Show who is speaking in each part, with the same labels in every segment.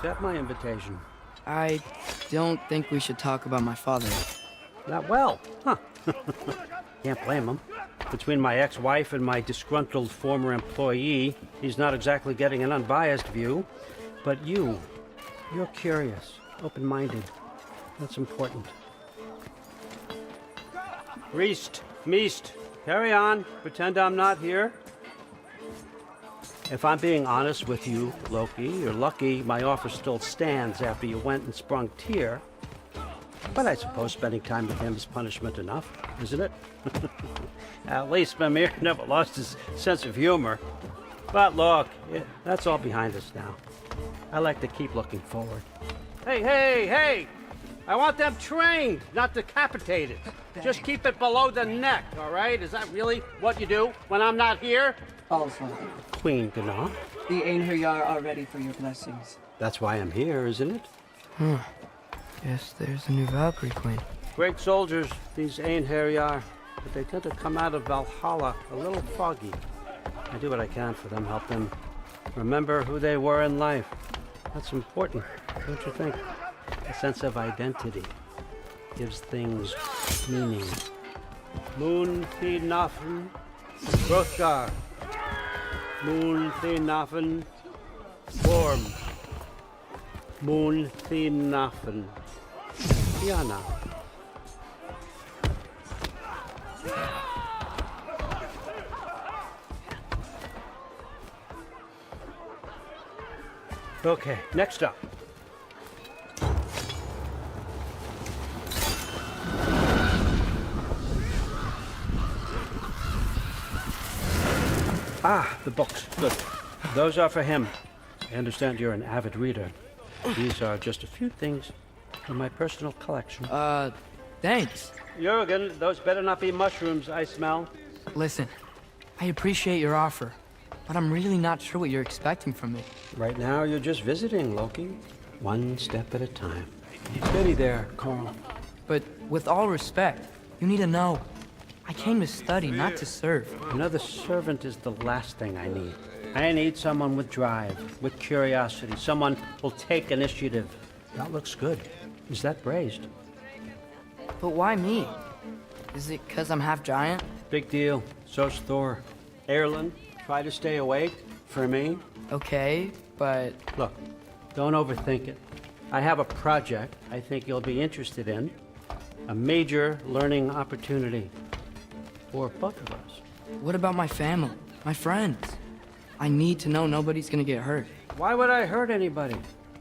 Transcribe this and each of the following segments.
Speaker 1: accept my invitation.
Speaker 2: I don't think we should talk about my father.
Speaker 1: Not well, huh? Can't blame him. Between my ex-wife and my disgruntled former employee, he's not exactly getting an unbiased view. But you're curious, open-minded. That's important. Reist, Meest, carry on. Pretend I'm not here. If I'm being honest with you, Loki, you're lucky my offer still stands after you went and sprung Tyr. But I suppose spending time with him is punishment enough, isn't it? At least Mimir never lost his sense of humor. But look, that's all behind us now. I like to keep looking forward. Hey! I want them trained, not decapitated. Just keep it below the neck, all right? Is that really what you do when I'm not here?
Speaker 3: Also,
Speaker 1: Queen Gná.
Speaker 3: the Einherjar are ready for your blessings.
Speaker 1: That's why I'm here, isn't it?
Speaker 2: Guess there's a new Valkyrie Queen.
Speaker 1: Great soldiers, these Einherjar, but they tend to come out of Valhalla a little foggy. I do what I can for them, help them remember who they were in life. That's important, don't you think? A sense of identity gives things meaning. Moon Thinafen, Hrothgar. Moon Thinafen, Worm. Moon Thinafen, Diana. Okay, next up. Ah, the books. Good. Those are for him. I understand you're an avid reader. These are just a few things from my personal collection.
Speaker 2: Thanks.
Speaker 1: Jurgen, those better not be mushrooms I smell.
Speaker 2: Listen, I appreciate your offer, but I'm really not sure what you're expecting from me.
Speaker 1: Right now, you're just visiting, Loki. One step at a time. Steady there, Carl.
Speaker 2: But with all respect, you need to know, I came to study, not to serve.
Speaker 1: Another servant is the last thing I need. I need someone with drive, with curiosity, someone who'll take initiative. That looks good. Is that braised?
Speaker 2: But why me? Is it because I'm half giant?
Speaker 1: Big deal. So's Thor. Erlen, try to stay awake for me.
Speaker 2: Okay, but...
Speaker 1: Look, don't overthink it. I have a project I think you'll be interested in. A major learning opportunity for both of us.
Speaker 2: what about my family, my friends? I need to know nobody's gonna get hurt.
Speaker 1: Why would I hurt anybody?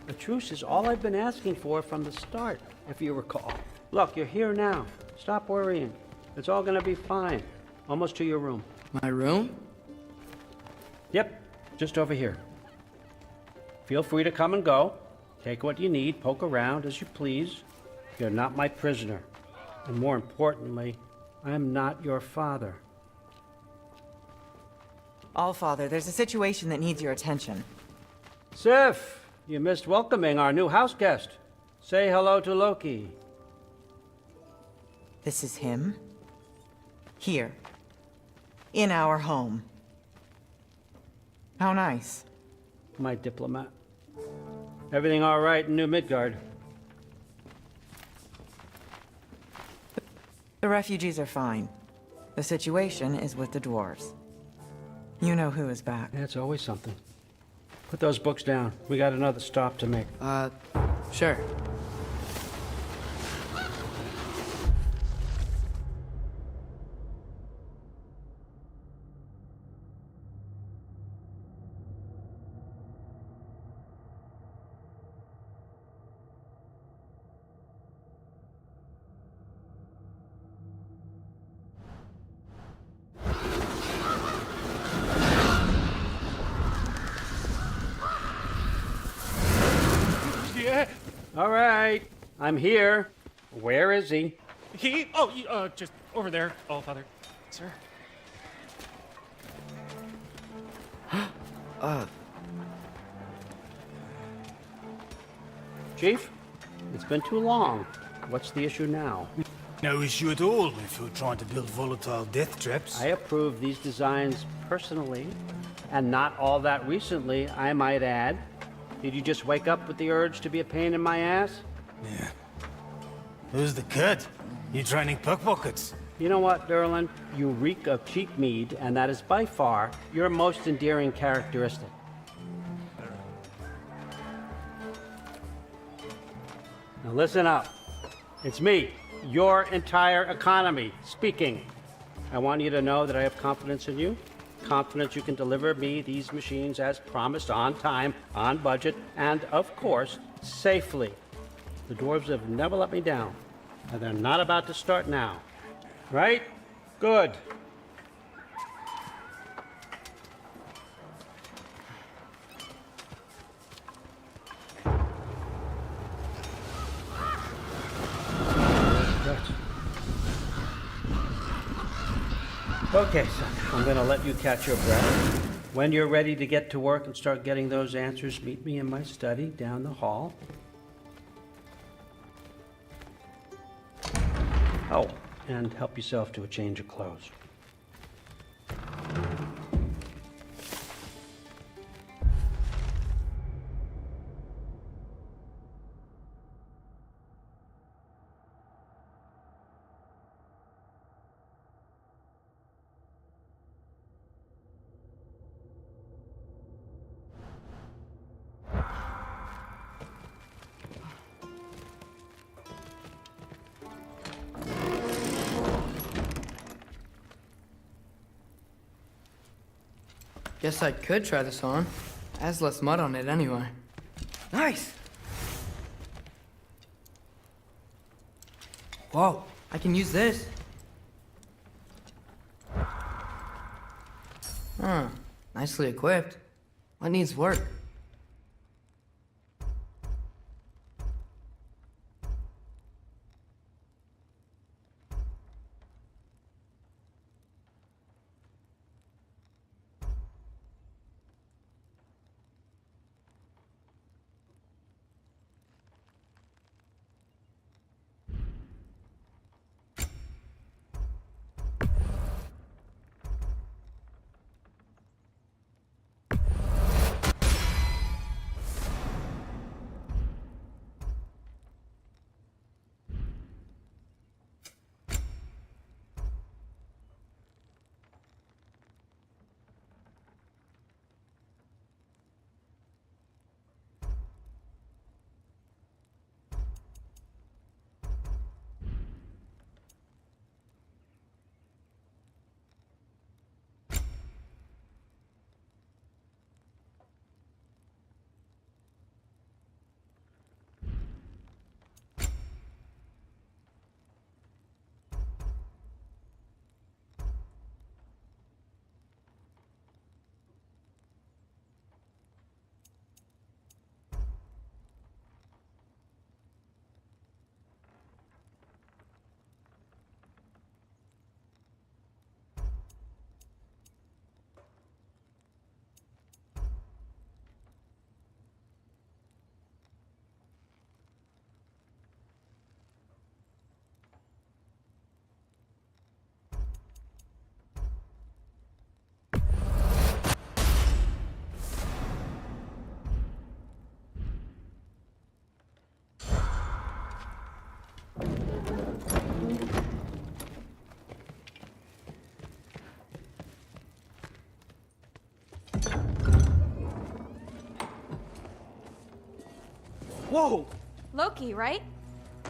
Speaker 1: A truce is all I've been asking for from the start, if you recall. Look, you're here now. Stop worrying. It's all gonna be fine. Almost to your room.
Speaker 2: My room?
Speaker 1: Yep, just over here. Feel free to come and go. Take what you need, poke around as you please. You're not my prisoner. And more importantly, I'm not your father.
Speaker 4: Allfather, there's a situation that needs your attention.
Speaker 1: Sif, you missed welcoming our new house guest. Say hello to Loki.
Speaker 4: This is him? Here. In our home. How nice.
Speaker 1: My diplomat. Everything all right in New Midgard?
Speaker 4: The refugees are fine. The situation is with the dwarves. You know who is back.
Speaker 1: Yeah, it's always something. Put those books down. We got another stop to make.
Speaker 2: Sure.
Speaker 1: All right, I'm here. Where is he?
Speaker 5: Just over there, Allfather. Sir.
Speaker 1: Chief, it's been too long. What's the issue now?
Speaker 6: No issue at all if you're trying to build volatile death traps.
Speaker 1: I approve these designs personally, and not all that recently, I might add. Did you just wake up with the urge to be a pain in my ass?
Speaker 6: Yeah. Who's the kid? You training pickpockets?
Speaker 1: You know what, Derlin? You reek of cheap mead, and that is by far your most endearing characteristic. Now listen up. It's me, your entire economy, speaking. I want you to know that I have confidence in you. Confidence you can deliver me these machines as promised, on time, on budget, and of course, safely. The dwarves have never let me down, and they're not about to start now. Right? Good. Okay, son, I'm gonna let you catch your breath. When you're ready to get to work and start getting those answers, meet me in my study down the hall. Oh, and help yourself to a change of clothes.
Speaker 2: Guess I could try this on. It has less mud on it anyway. Nice! Whoa, I can use this. Huh, nicely equipped. What needs work?
Speaker 6: Whoa!
Speaker 7: Loki, right?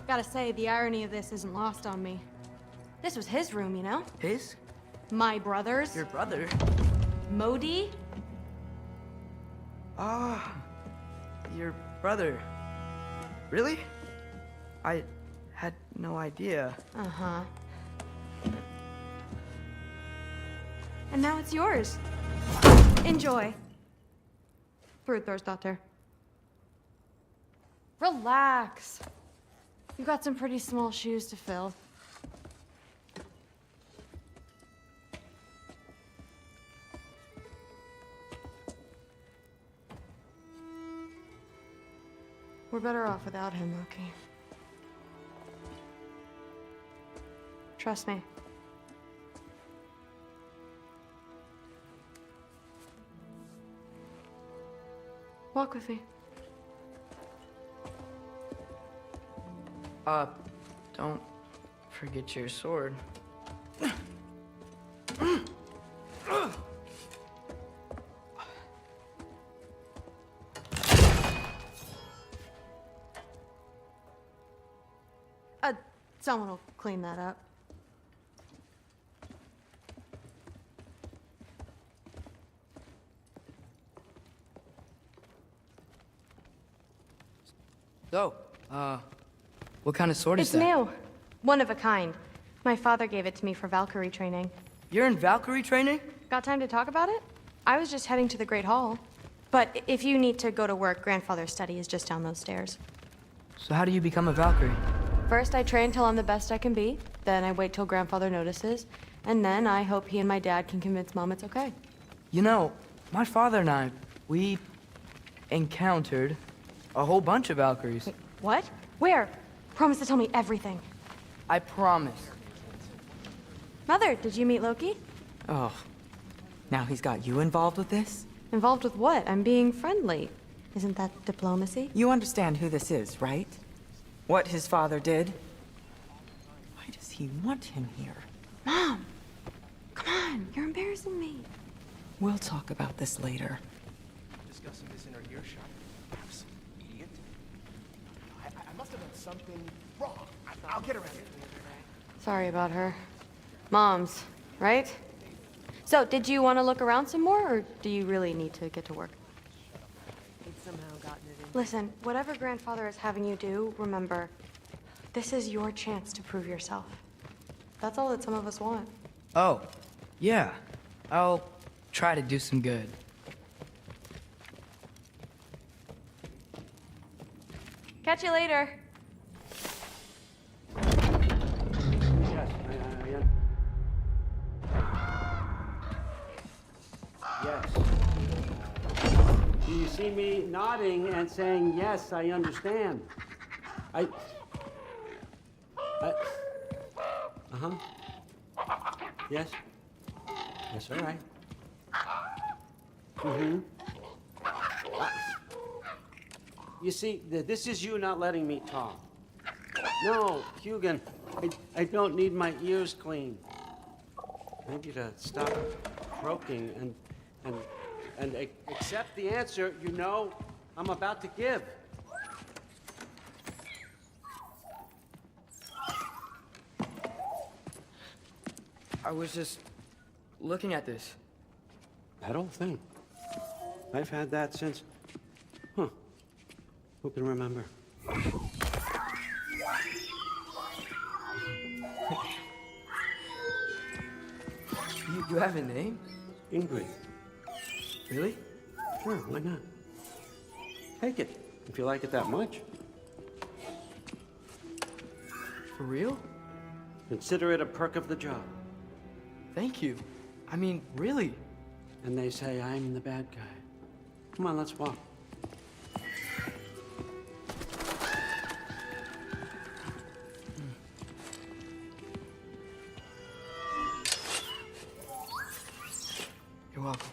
Speaker 7: Gotta say, the irony of this isn't lost on me. This was his room, you know?
Speaker 2: His?
Speaker 7: My brother's.
Speaker 2: Your brother?
Speaker 7: Modi?
Speaker 2: Ah, your brother. Really? I had no idea.
Speaker 7: Uh-huh. And now it's yours. Enjoy. Fruther's Relax. You've got some pretty small shoes to fill. We're better off without him, Loki. Trust me. Walk with me.
Speaker 2: Don't forget your sword.
Speaker 7: Someone will clean that up.
Speaker 2: So, what kind of sword is
Speaker 7: It's
Speaker 2: that?
Speaker 7: new. One of a kind. My father gave it to me for Valkyrie training.
Speaker 2: You're in Valkyrie training?
Speaker 7: Got time to talk about it? I was just heading to the Great Hall. But if you need to go to work, Grandfather's study is just down those stairs.
Speaker 2: So how do you become a Valkyrie?
Speaker 7: First, I train till I'm the best I can be. Then I wait till Grandfather notices. And then I hope he and my dad can convince Mom it's okay.
Speaker 2: You know, my father and I, we encountered a whole bunch of Valkyries.
Speaker 7: Wait, what? Where? Promise to tell me everything.
Speaker 2: I promise.
Speaker 7: Mother, did you meet Loki?
Speaker 4: Oh, now he's got you involved with this?
Speaker 7: Involved with what? I'm being friendly. Isn't that diplomacy?
Speaker 4: You understand who this is, right? What his father did? Why does he want him here?
Speaker 7: Mom! Come on, you're embarrassing me.
Speaker 4: We'll talk about this later.
Speaker 8: Discussing this in our earshot. Perhaps, idiot. I must have done something wrong. I'll get around it.
Speaker 7: Sorry about her. Moms, right? So, did you want to look around some more, or do you really need to get to work? Listen, whatever Grandfather is having you do, remember, this is your chance to prove yourself. That's all that some of us want.
Speaker 2: Oh, yeah. I'll try to do some good.
Speaker 7: Catch you later.
Speaker 1: Yes, yes. Do you see me nodding and saying, yes, I understand? Uh-huh. Yes? Yes, all right. Mm-hmm. You see, this is you not letting me talk. No, Hugan, I don't need my ears cleaned. I need you to stop croaking and accept the answer you know I'm about to give.
Speaker 2: I was just looking at this.
Speaker 1: That old thing. I've had that since... Huh. Who can remember?
Speaker 2: You have a name?
Speaker 1: Ingrid.
Speaker 2: Really?
Speaker 1: Sure, why not? Take it, if you like it that much.
Speaker 2: For real?
Speaker 1: Consider it a perk of the job.
Speaker 2: Thank you. I mean, really.
Speaker 1: And they say I'm the bad guy. Come on, let's walk.
Speaker 2: You're welcome.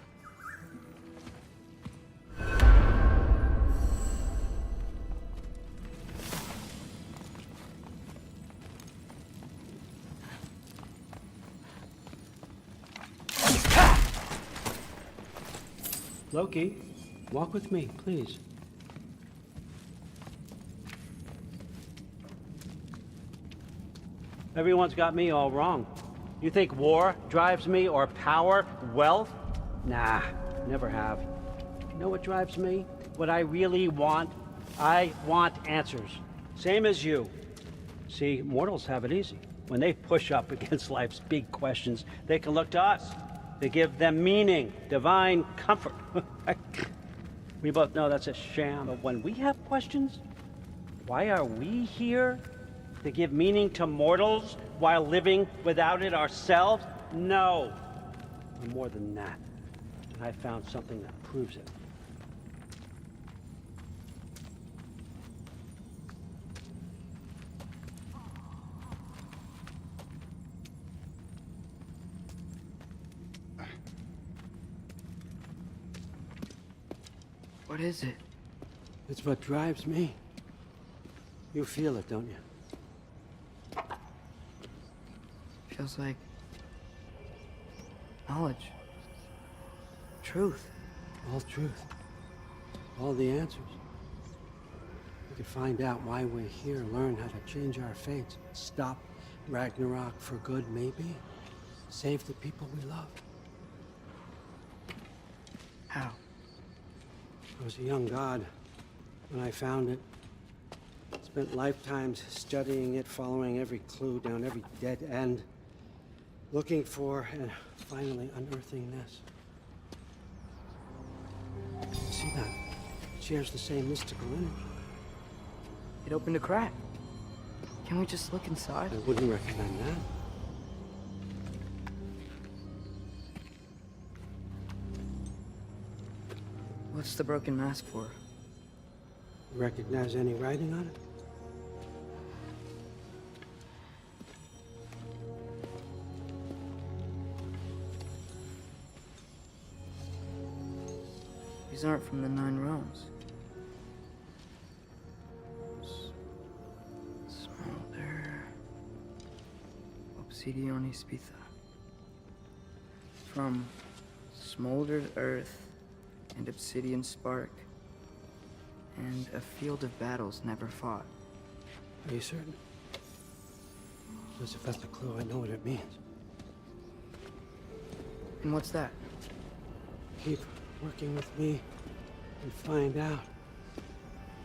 Speaker 1: Loki, walk with me, please. Everyone's got me all wrong. You think war drives me, or power, wealth? Nah, never have. You know what drives me? What I really want? I want answers. Same as you. See, mortals have it easy. When they push up against life's big questions, they can look to us. They give them meaning, divine comfort. We both know that's a sham, but when we have questions, why are we here? To give meaning to mortals while living without it ourselves? No. We're more than that. And I found something that proves it.
Speaker 2: What is it?
Speaker 1: It's what drives me. You feel it, don't you?
Speaker 2: feels like knowledge, truth.
Speaker 1: All truth. All the answers. We could find out why we're here, learn how to change our fates, stop Ragnarok for good, maybe. Save the people we love.
Speaker 2: How?
Speaker 1: I was a young god when I found it. Spent lifetimes studying it, following every clue down every dead end, looking for and finally unearthing this. See that? It shares the same mystical energy.
Speaker 2: It opened a crack. Can we just look inside?
Speaker 1: I wouldn't recommend that.
Speaker 2: What's the broken mask for?
Speaker 1: Recognize any writing on it?
Speaker 2: These aren't from the 9 realms. Smolder. Obsidione Spitha. From smoldered earth and obsidian spark. And a field of battles never fought.
Speaker 1: Are you certain? Because if that's a clue, I know what it means.
Speaker 2: And what's that?
Speaker 1: Keep working with me and find out.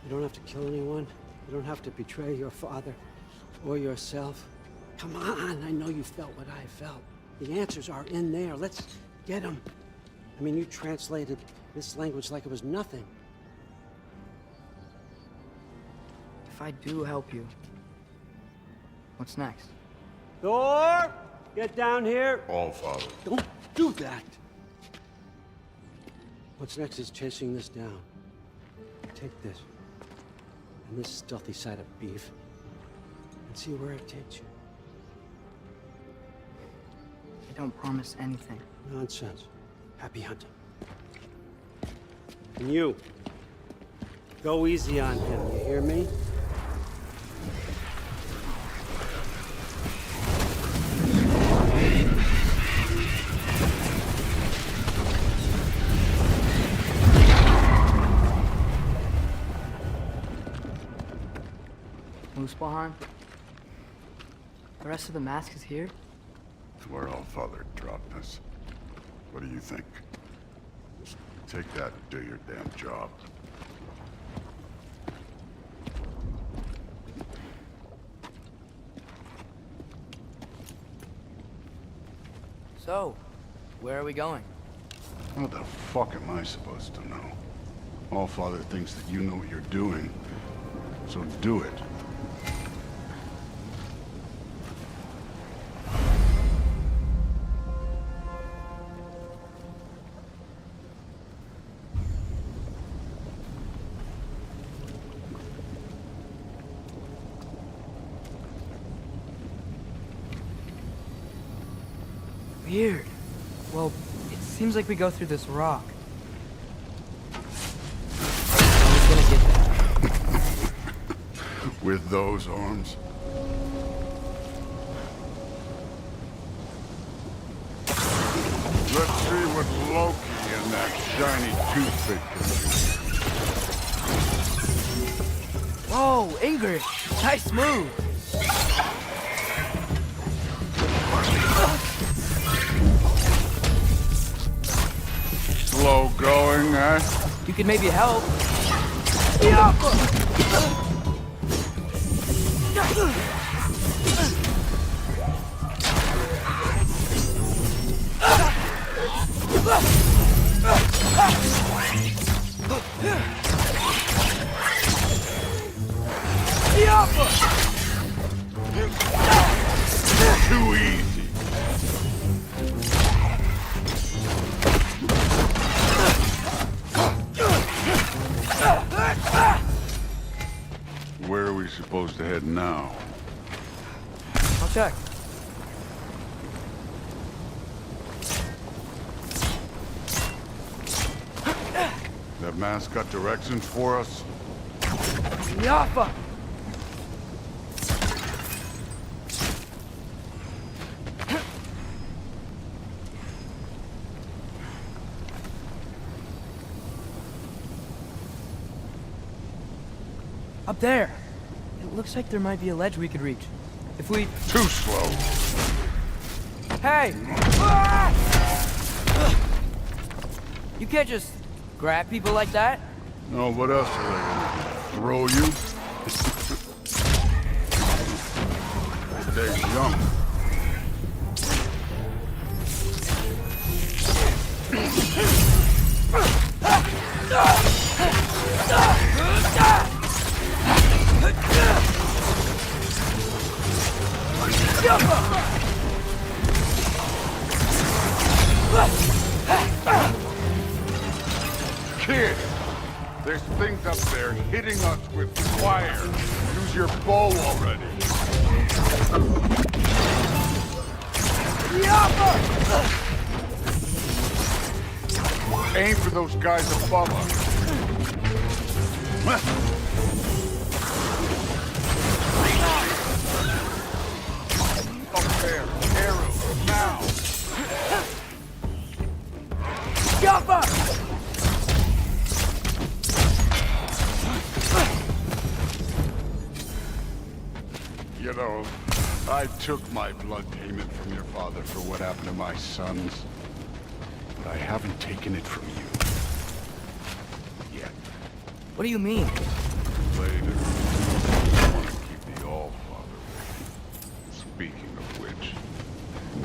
Speaker 1: You don't have to kill anyone. You don't have to betray your father or yourself. Come on, I know you felt what I felt. The answers are in there. Let's get them. I mean, you translated this language like it was nothing.
Speaker 2: If I do help you, what's next?
Speaker 1: Thor, get down here.
Speaker 9: All Father.
Speaker 1: Don't do that. What's next is chasing this down. Take this and this stealthy side of beef and see where it takes you.
Speaker 2: I don't promise anything.
Speaker 1: Nonsense. Happy hunting. And you, go easy on him, you hear me?
Speaker 2: Muspelheim? The rest of the mask is here?
Speaker 9: It's where All Father dropped us. What do you think? Just take that and do your damn job.
Speaker 2: So, where are we going?
Speaker 9: What the fuck am I supposed to know? All Father thinks that you know what you're doing, so do it.
Speaker 2: Weird. Well, it seems like we go through this rock. I was gonna get that.
Speaker 9: With those arms? Let's see what Loki and that shiny toothpick can do.
Speaker 2: Whoa, Ingrid! Nice move!
Speaker 9: Slow going, eh?
Speaker 2: You could maybe help.
Speaker 9: Too easy. Where are we supposed to head now?
Speaker 2: I'll check.
Speaker 9: That mask got directions for us?
Speaker 2: Up there. It looks like there might be a ledge we could reach. If we...
Speaker 9: Too slow.
Speaker 2: Hey! You can't just grab people like that.
Speaker 9: No, what else are they gonna throw you? They're young. Kid, there's things up there hitting us with fire. Use your bow already. Aim for those guys above us. Up there, arrows, now. You know, I took my blood payment from your father for what happened to my sons. But I haven't taken it from you. Yet.
Speaker 2: What do you mean?
Speaker 9: Later. I want to keep the All-Father with me. Speaking of which,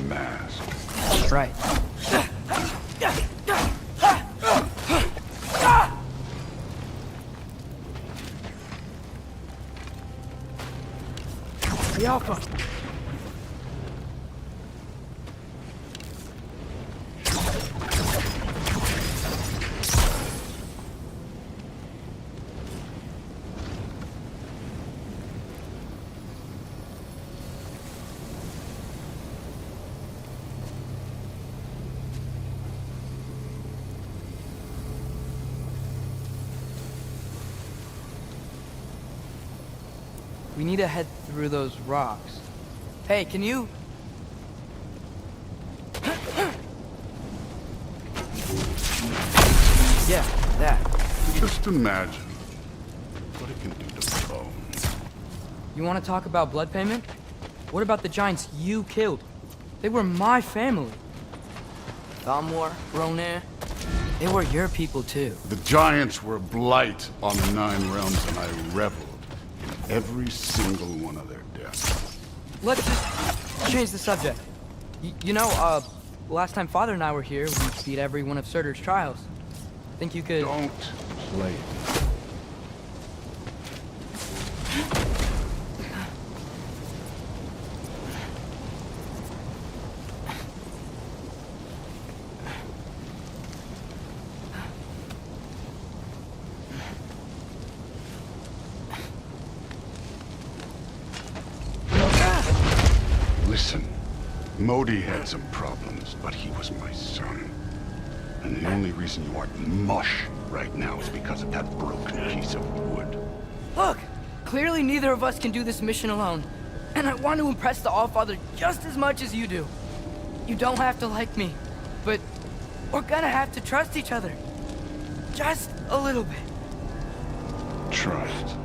Speaker 9: mask.
Speaker 2: Right. The Alpha. We need to head through those rocks. Hey, can you... Yeah, that.
Speaker 9: Just imagine what it can do to bone.
Speaker 2: You want to talk about blood payment? What about the giants you killed? They were my family. Thamor, Ronan, they were your people too.
Speaker 9: The giants were a blight on the Nine Realms, and I reveled in every single one of their deaths.
Speaker 2: Let's just change the subject. You know, last time Father and I were here, we beat every one of Surtur's trials. Think you could...
Speaker 9: Don't play it. Listen, Modi had some problems, but he was my son. And the only reason you aren't mush right now is because of that broken piece of wood.
Speaker 2: Look! Clearly neither of us can do this mission alone. And I want to impress the Allfather just as much as you do. You don't have to like me, but we're gonna have to trust each other. Just a little bit.
Speaker 9: Trust.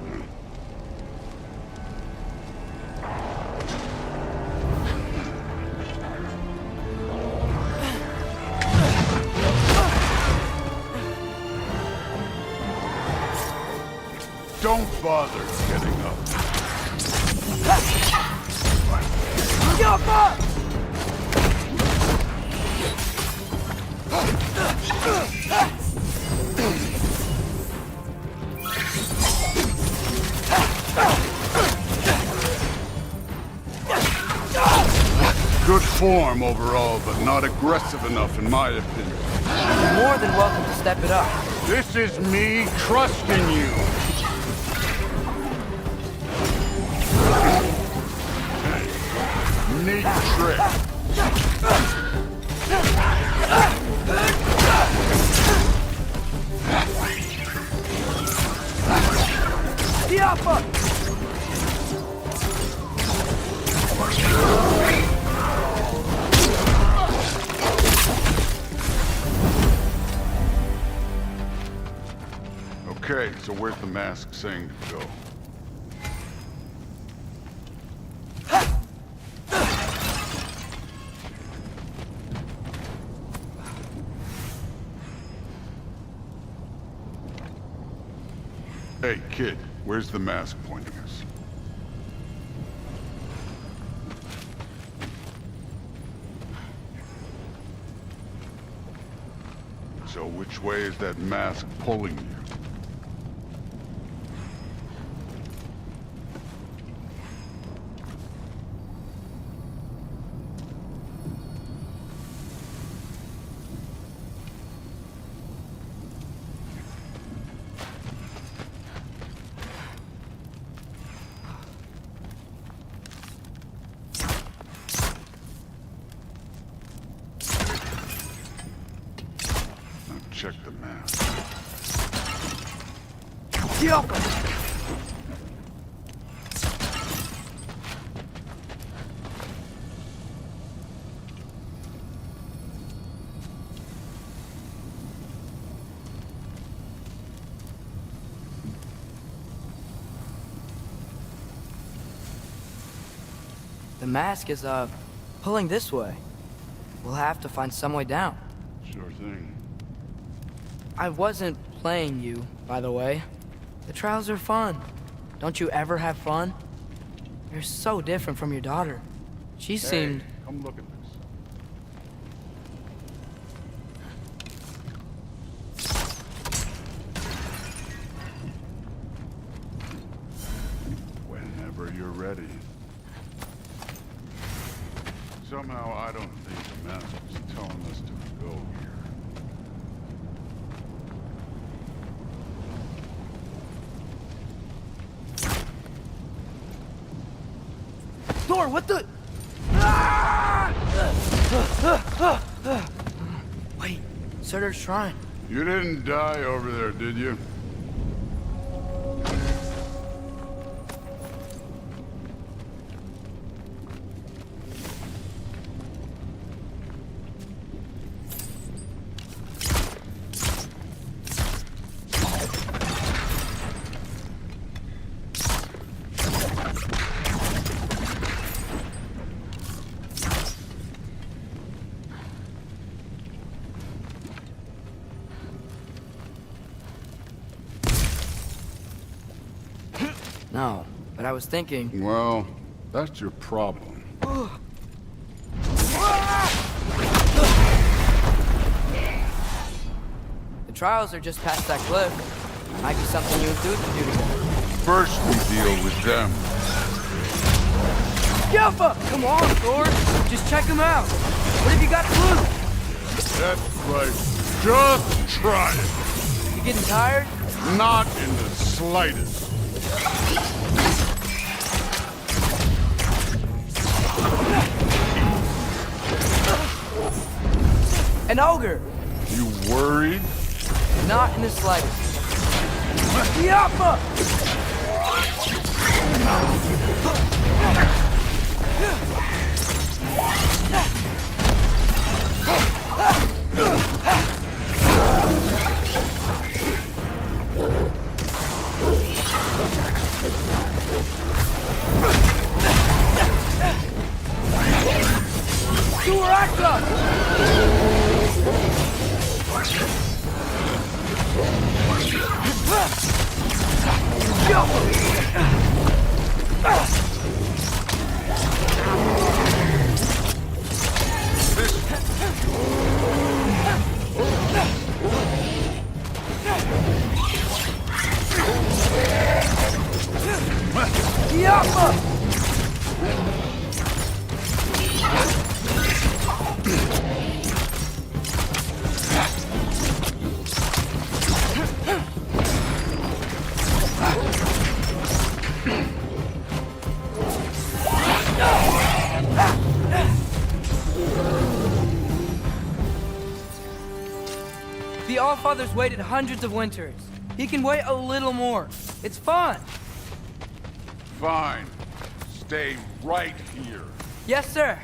Speaker 9: Don't bother getting up. Good form overall, but not aggressive enough in my opinion.
Speaker 2: You're more than welcome to step it up.
Speaker 9: This is me trusting you. Neat trick.
Speaker 2: The Alpha!
Speaker 9: Okay, so where's the mask saying to go? Hey, kid, where's the mask pointing us? So which way is that mask pulling you? Check the map.
Speaker 2: Get up! The mask is, pulling this way. We'll have to find some way down.
Speaker 9: Sure thing.
Speaker 2: I wasn't playing you, by the way. The trials are fun. Don't you ever have fun? You're so different from your daughter. She seemed...
Speaker 9: Come look at this. Whenever you're ready. Somehow I don't think the mask is telling us to go here.
Speaker 2: Thor, what the... Wait, Surtur's shrine.
Speaker 9: You didn't die over there, did you?
Speaker 2: No, but I was thinking...
Speaker 9: Well, that's your problem.
Speaker 2: The trials are just past that cliff. Might be something you and Dude can do together.
Speaker 9: First we deal with them.
Speaker 2: Yelpa! Come on, Thor! Just check him out! What have you got to lose?
Speaker 9: That's right. Just try it.
Speaker 2: You getting tired?
Speaker 9: Not in the slightest.
Speaker 2: An ogre!
Speaker 9: You worried?
Speaker 2: Not in the slightest. Yelpa! The Allfather's waited hundreds of winters. He can wait a little more. It's fun.
Speaker 9: Fine. Stay right here.
Speaker 2: Yes, sir.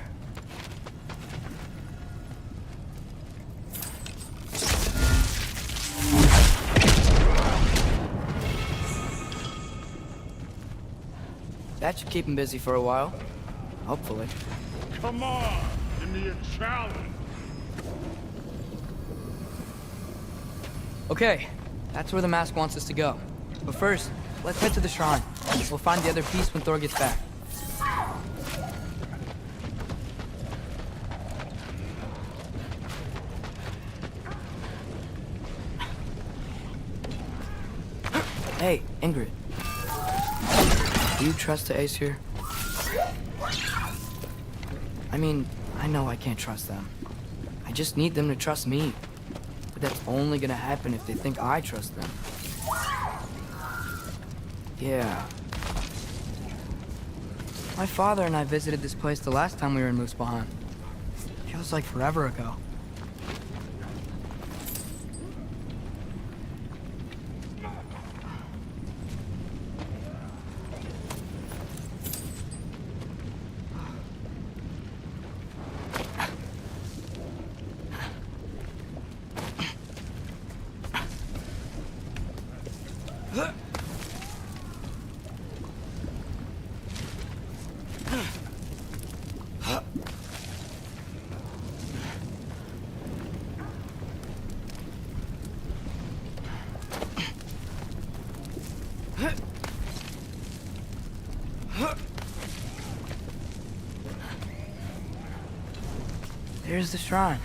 Speaker 2: That should keep him busy for a while. Hopefully.
Speaker 9: Come on, give me a challenge.
Speaker 2: Okay, that's where the mask wants us to go. But first, let's head to the shrine. We'll find the other piece when Thor gets back. Hey, Ingrid. Do you trust the Aesir? I mean, I know I can't trust them. I just need them to trust me. But that's only gonna happen if they think I trust them. Yeah. My father and I visited this place the last time we were in Muspelheim. Feels like forever ago. There's the shrine.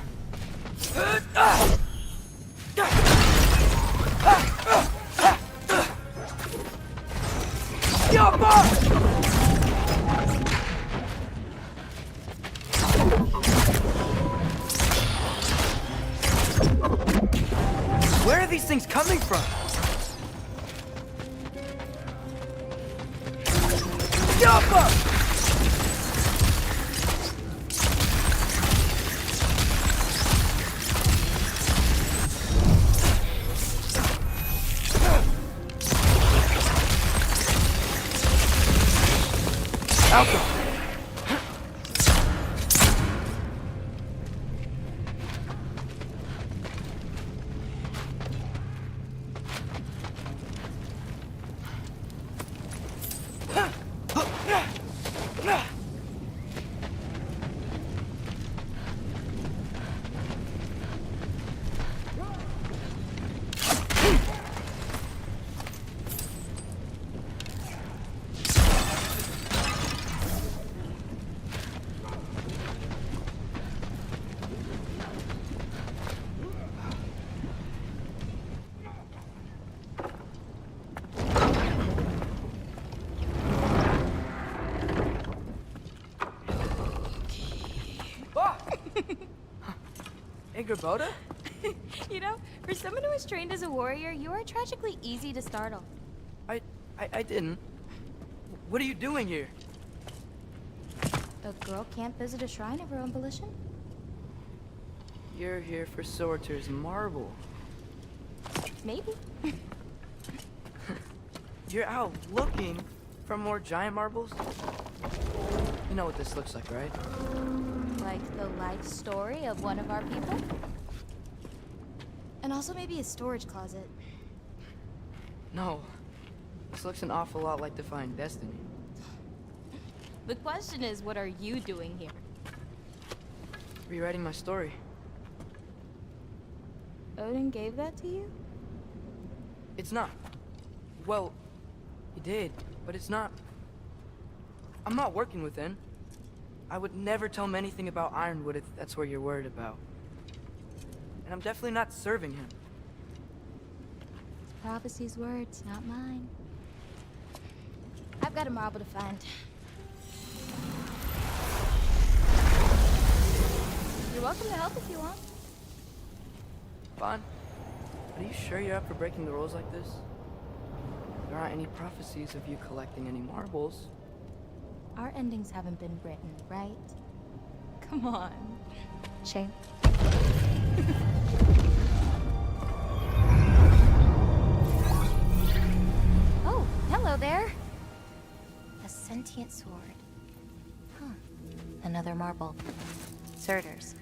Speaker 2: Where are these things coming from? Boda?
Speaker 10: You know, for someone who was trained as a warrior, you are tragically easy to startle.
Speaker 2: I didn't. What are you doing here?
Speaker 10: A girl can't visit a shrine of her own volition?
Speaker 2: You're here for Sorter's marble.
Speaker 10: Maybe.
Speaker 2: You're out looking for more giant marbles? You know what this looks like, right?
Speaker 10: Like the life story of one of our people? And also maybe a storage closet.
Speaker 2: No. This looks an awful lot like Defying Destiny.
Speaker 10: The question is, what are you doing here?
Speaker 2: Rewriting my story.
Speaker 10: Odin gave that to you?
Speaker 2: It's not. Well, he did, but it's not. I'm not working with him. I would never tell him anything about Ironwood if that's what you're worried about. And I'm definitely not serving him.
Speaker 10: Prophecy's words, not mine. I've got a marble to find. You're welcome to help if you want.
Speaker 2: Fine. But are you sure you're up for breaking the rules like this? There aren't any prophecies of you collecting any marbles.
Speaker 10: Our endings haven't been written, right? Come on. Shame. Oh, hello there. A sentient sword. Huh. Another marble. Surtur's.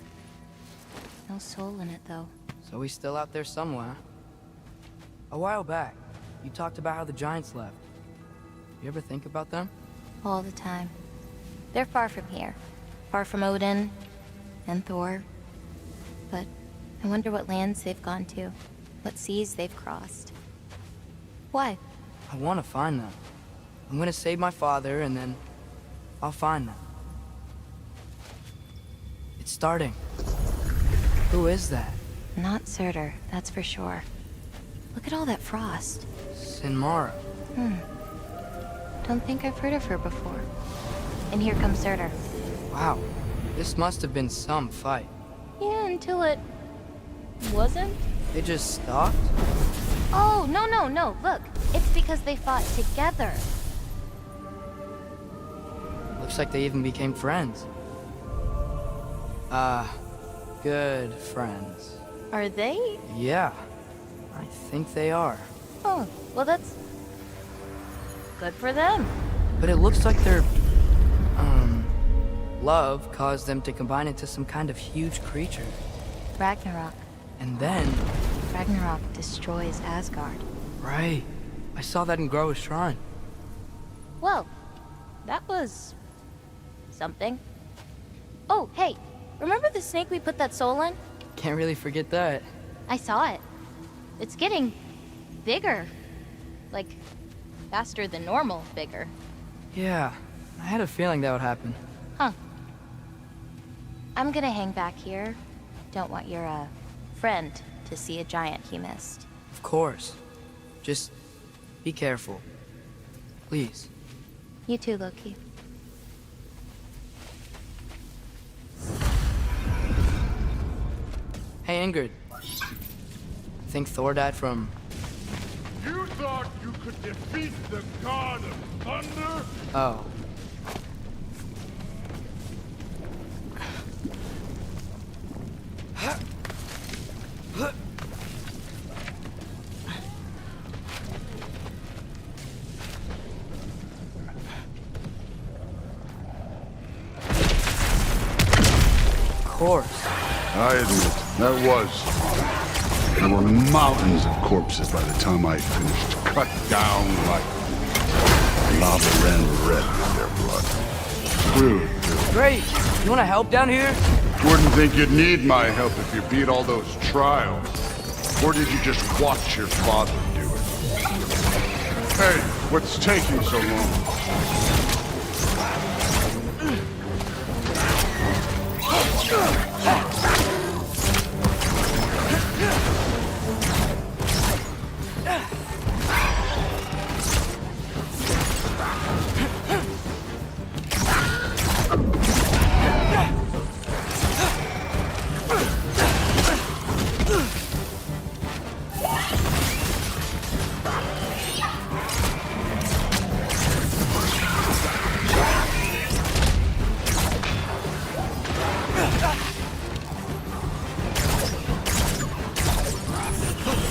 Speaker 10: No soul in it, though.
Speaker 2: So he's still out there somewhere. A while back, you talked about how the giants left. You ever think about them?
Speaker 10: All the time. They're far from here. Far from Odin and Thor. But I wonder what lands they've gone to. What seas they've crossed. Why?
Speaker 2: I want to find them. I'm gonna save my father, and then I'll find them. It's starting. Who is that?
Speaker 10: Not Surtur, that's for sure. Look at all that frost.
Speaker 2: Sinmara.
Speaker 10: Don't think I've heard of her before. And here comes Surtur.
Speaker 2: Wow. This must have been some fight.
Speaker 10: Yeah, until it... wasn't?
Speaker 2: They just stopped?
Speaker 10: Oh, no. Look, it's because they fought together.
Speaker 2: Looks like they even became friends. Good friends.
Speaker 10: Are they?
Speaker 2: Yeah, I think they are.
Speaker 10: Oh, well that's... good for them.
Speaker 2: But it looks like their, love caused them to combine into some kind of huge creature.
Speaker 10: Ragnarok.
Speaker 2: And then...
Speaker 10: Ragnarok destroys Asgard.
Speaker 2: Right. I saw that in Groa's shrine.
Speaker 10: Well, that was... something. Oh, hey, remember the snake we put that soul in?
Speaker 2: Can't really forget that.
Speaker 10: I saw it. It's getting... bigger. Like, faster than normal bigger.
Speaker 2: Yeah, I had a feeling that would happen.
Speaker 10: Huh. I'm gonna hang back here. Don't want your, friend to see a giant he missed.
Speaker 2: Of course. Just be careful. Please.
Speaker 10: You too, Loki.
Speaker 2: Hey, Ingrid. Think Thor died from...
Speaker 9: You thought you could defeat the god of thunder?
Speaker 2: Oh. Of course.
Speaker 9: I admit, that was. There were mountains of corpses by the time I finished, cut down like lava ran red with their blood. Crude, too.
Speaker 2: Great! You wanna help down here?
Speaker 9: Wouldn't think you'd need my help if you beat all those trials. Or did you just watch your father do it? Hey, what's taking so long?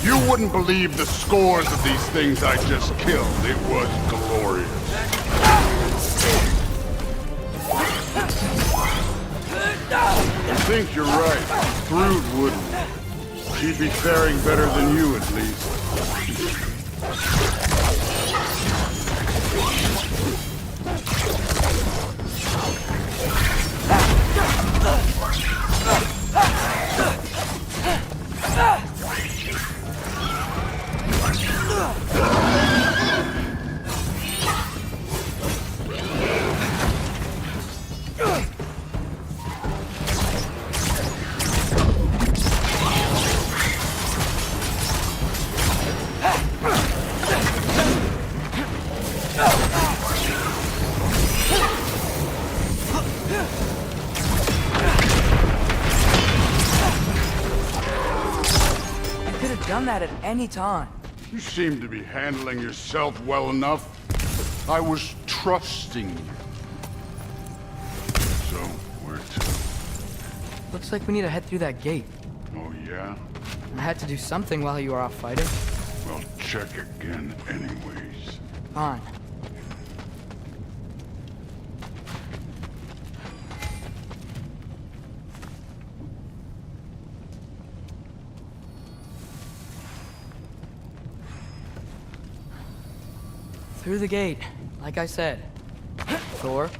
Speaker 9: You wouldn't believe the scores of these things I just killed. It was glorious. I think you're right. Thrud wouldn't. She'd be faring better than you, at least.
Speaker 2: Done that at any time.
Speaker 9: You seem to be handling yourself well enough. I was trusting you. So, where to?
Speaker 2: Looks like we need to head through that gate.
Speaker 9: Oh, yeah?
Speaker 2: I had to do something while you were off fighting.
Speaker 9: Well, check again anyways.
Speaker 2: Fine. Through the gate, like I said. Thor?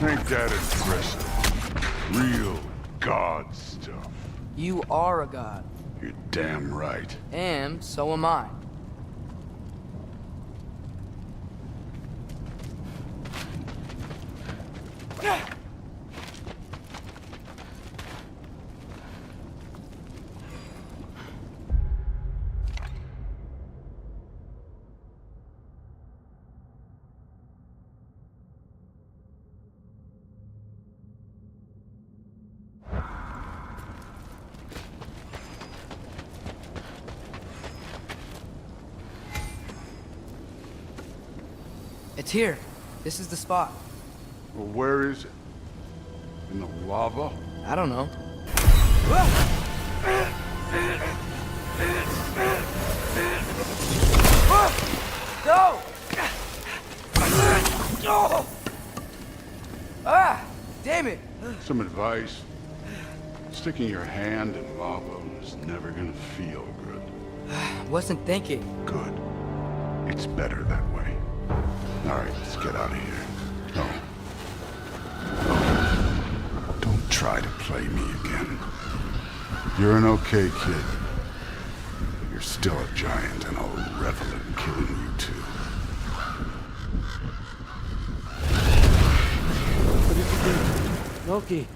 Speaker 9: Ain't that impressive? Real god stuff.
Speaker 2: You are a god.
Speaker 9: You're damn right.
Speaker 2: And so am I. It's here. This is the spot.
Speaker 9: Well, where is it? In the lava?
Speaker 2: I don't know. Go! Ah! Damn it!
Speaker 9: Some advice. Sticking your hand in lava is never gonna feel good.
Speaker 2: Wasn't thinking.
Speaker 9: Good. It's better that way. All right, let's get out of here. No. Don't try to play me again. You're an okay kid. But you're still a giant, and I'll revel in killing you too.
Speaker 1: What did you do? Loki.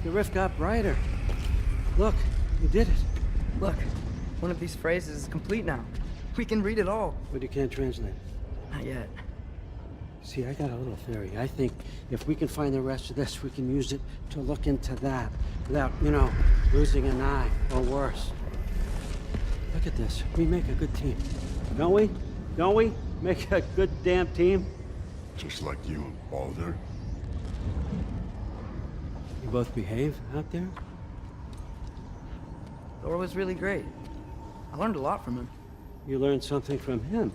Speaker 1: The rift got brighter. Look, you did it.
Speaker 2: Look, one of these phrases is complete now. We can read it all.
Speaker 1: But you can't translate.
Speaker 2: Not yet.
Speaker 1: See, I got a little theory. I think if we can find the rest of this, we can use it to look into that without, losing an eye or worse. Look at this. We make a good team. Don't we? Don't we? Make a good damn team?
Speaker 9: Just like you and Baldur.
Speaker 1: You both behave out there?
Speaker 2: Thor was really great. I learned a lot from him.
Speaker 1: You learned something from him.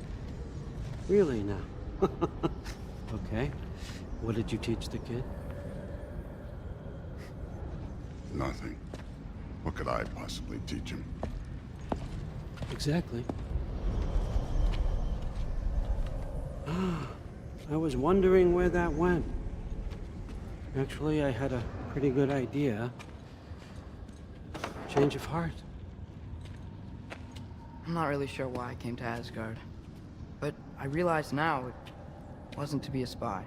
Speaker 1: Really now? Okay. What did you teach the kid?
Speaker 9: Nothing. What could I possibly teach him?
Speaker 1: Exactly. I was wondering where that went. Actually, I had a pretty good idea. Change of heart.
Speaker 2: I'm not really sure why I came to Asgard. But I realize now it wasn't to be a spy.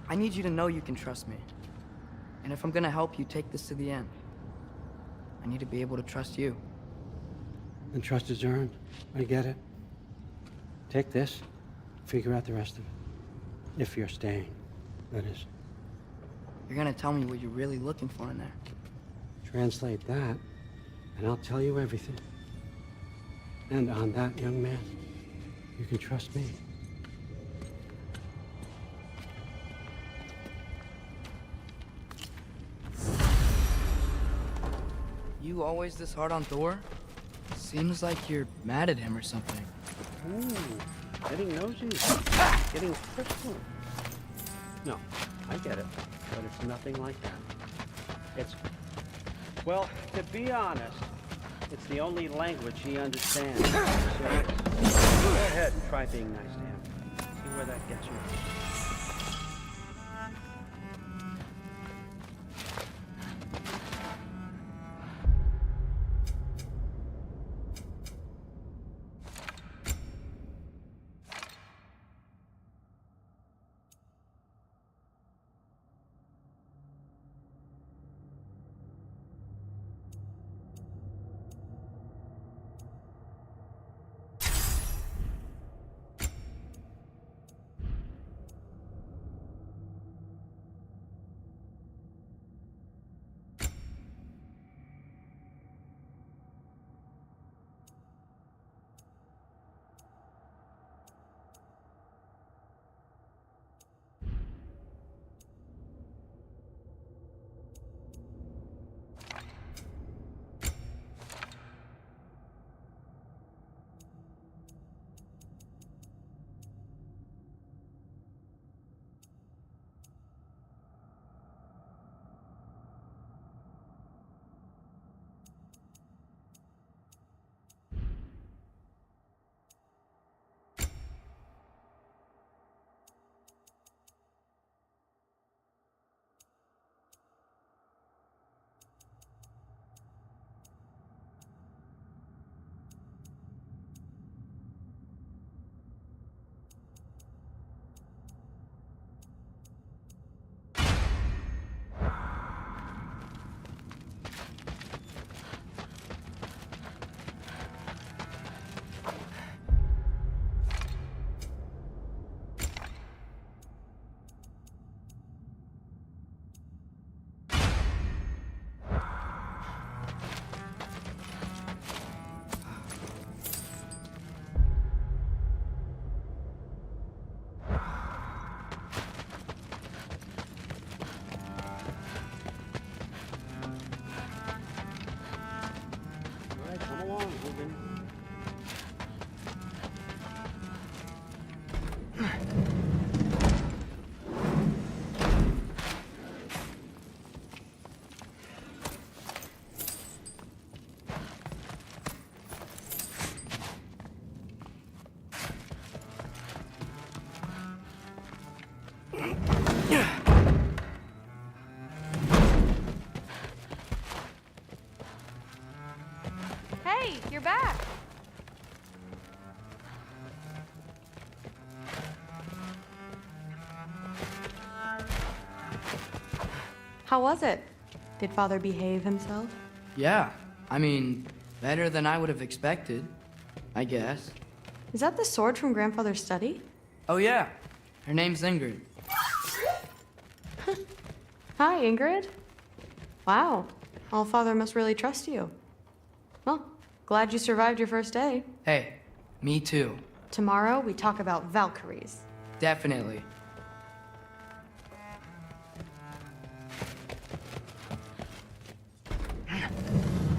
Speaker 2: I need you to know you can trust me. And if I'm gonna help you take this to the end, I need to be able to trust you.
Speaker 1: And trust is earned. I get it. Take this. Figure out the rest of it. If you're staying, that is.
Speaker 2: You're gonna tell me what you're really looking for in there.
Speaker 1: Translate that, and I'll tell you everything. And on that, young man, you can trust me.
Speaker 2: You always this hard on Thor? Seems like you're mad at him or something.
Speaker 1: Ooh, getting nosy. Getting personal. No, I get it, but it's nothing like that. It's, well, to be honest, it's the only language he understands. So, go ahead and try being nice to him. See where that gets you.
Speaker 7: back. How was it? Did Father behave himself?
Speaker 2: Yeah, I mean, better than I would have expected, I guess.
Speaker 7: Is that the sword from Grandfather's study?
Speaker 2: Oh yeah, her name's Ingrid.
Speaker 7: Hi, Ingrid. Wow, All-Father must really trust you. Well, glad you survived your first day.
Speaker 2: Hey, me too.
Speaker 7: Tomorrow, we talk about Valkyries.
Speaker 2: Definitely.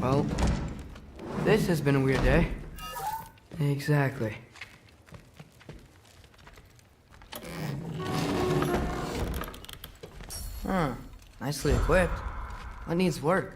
Speaker 2: Well, this has been a weird day. Exactly. Huh. Nicely equipped. What needs work?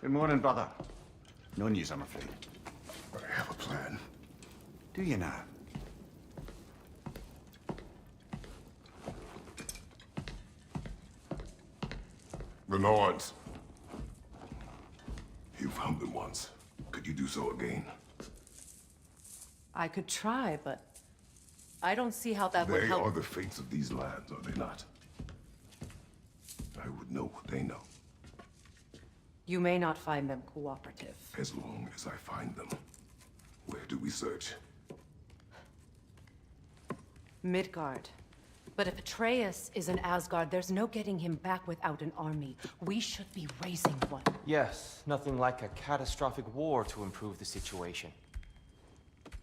Speaker 9: Good morning, brother. No news, I'm afraid. But I have a plan. Do you now?
Speaker 11: The Norns. You found them once. Could you do so again?
Speaker 12: I could try, but I don't see how that would
Speaker 11: They
Speaker 12: help.
Speaker 11: are the fates of these lands, are they not? I would know what they know.
Speaker 12: You may not find them cooperative.
Speaker 11: As long as I find them. Where do we search?
Speaker 12: Midgard. But if Atreus is in Asgard, there's no getting him back without an army. We should be raising one.
Speaker 13: Yes, nothing like a catastrophic war to improve the situation.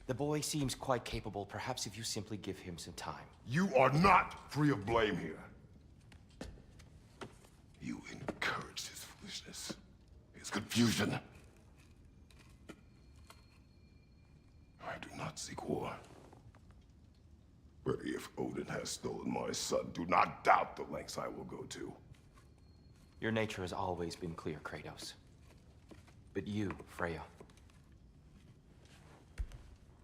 Speaker 13: The boy seems quite capable. Perhaps if you simply give him some time.
Speaker 11: You are not free of blame here. You encouraged his foolishness. His confusion. I do not seek war. But if Odin has stolen my son, do not doubt the lengths I will go to.
Speaker 13: Your nature has always been clear, Kratos. But you, Freya.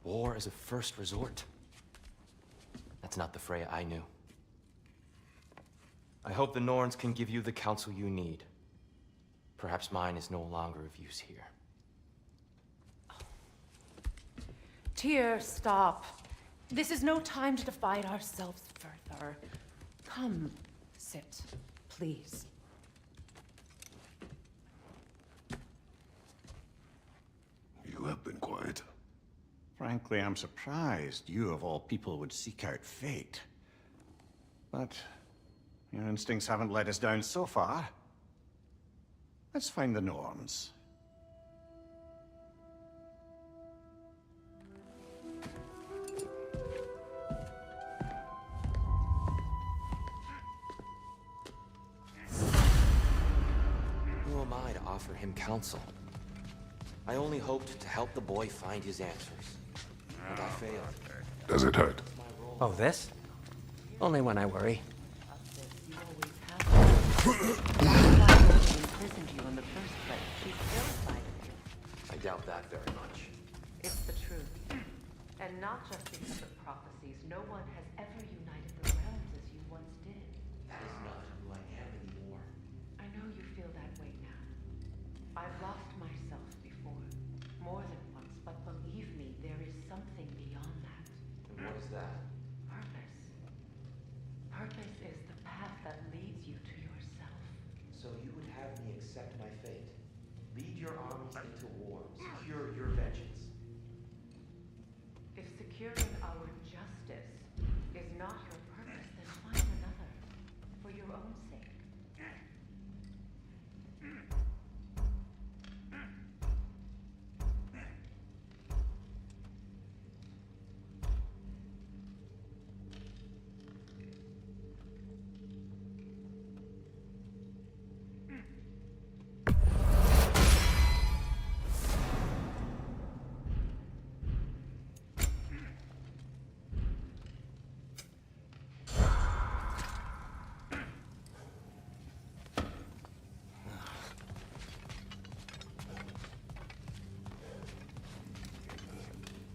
Speaker 13: War as a first resort. That's not the Freya I knew. I hope the Norns can give you the counsel you need. Perhaps mine is no longer of use here.
Speaker 12: Tyr, stop. This is no time to divide ourselves further. Come, sit, please.
Speaker 11: You have been quiet.
Speaker 14: Frankly, I'm surprised you of all people would seek out fate. But your instincts haven't let us down so far. Let's find the Norns.
Speaker 13: Who am I to offer him counsel? I only hoped to help the boy find his answers. And I failed.
Speaker 11: Does it hurt?
Speaker 1: Oh, this? Only when I worry.
Speaker 12: imprisoned you in the first place. She's terrified of you.
Speaker 13: I doubt that very much.
Speaker 12: It's the truth. And not just because of prophecies. No one has ever united the realms as you once did.
Speaker 13: That is not who I am anymore.
Speaker 12: I know you feel that way now. I've lost myself before. More than once, but believe me, there is something beyond that.
Speaker 13: And what is that?
Speaker 12: Purpose. Purpose is the path that leads you to yourself.
Speaker 13: So you would have me accept my fate, lead your armies into war, secure your vengeance.
Speaker 12: If securing our justice is not your purpose, then find another. For your own sake.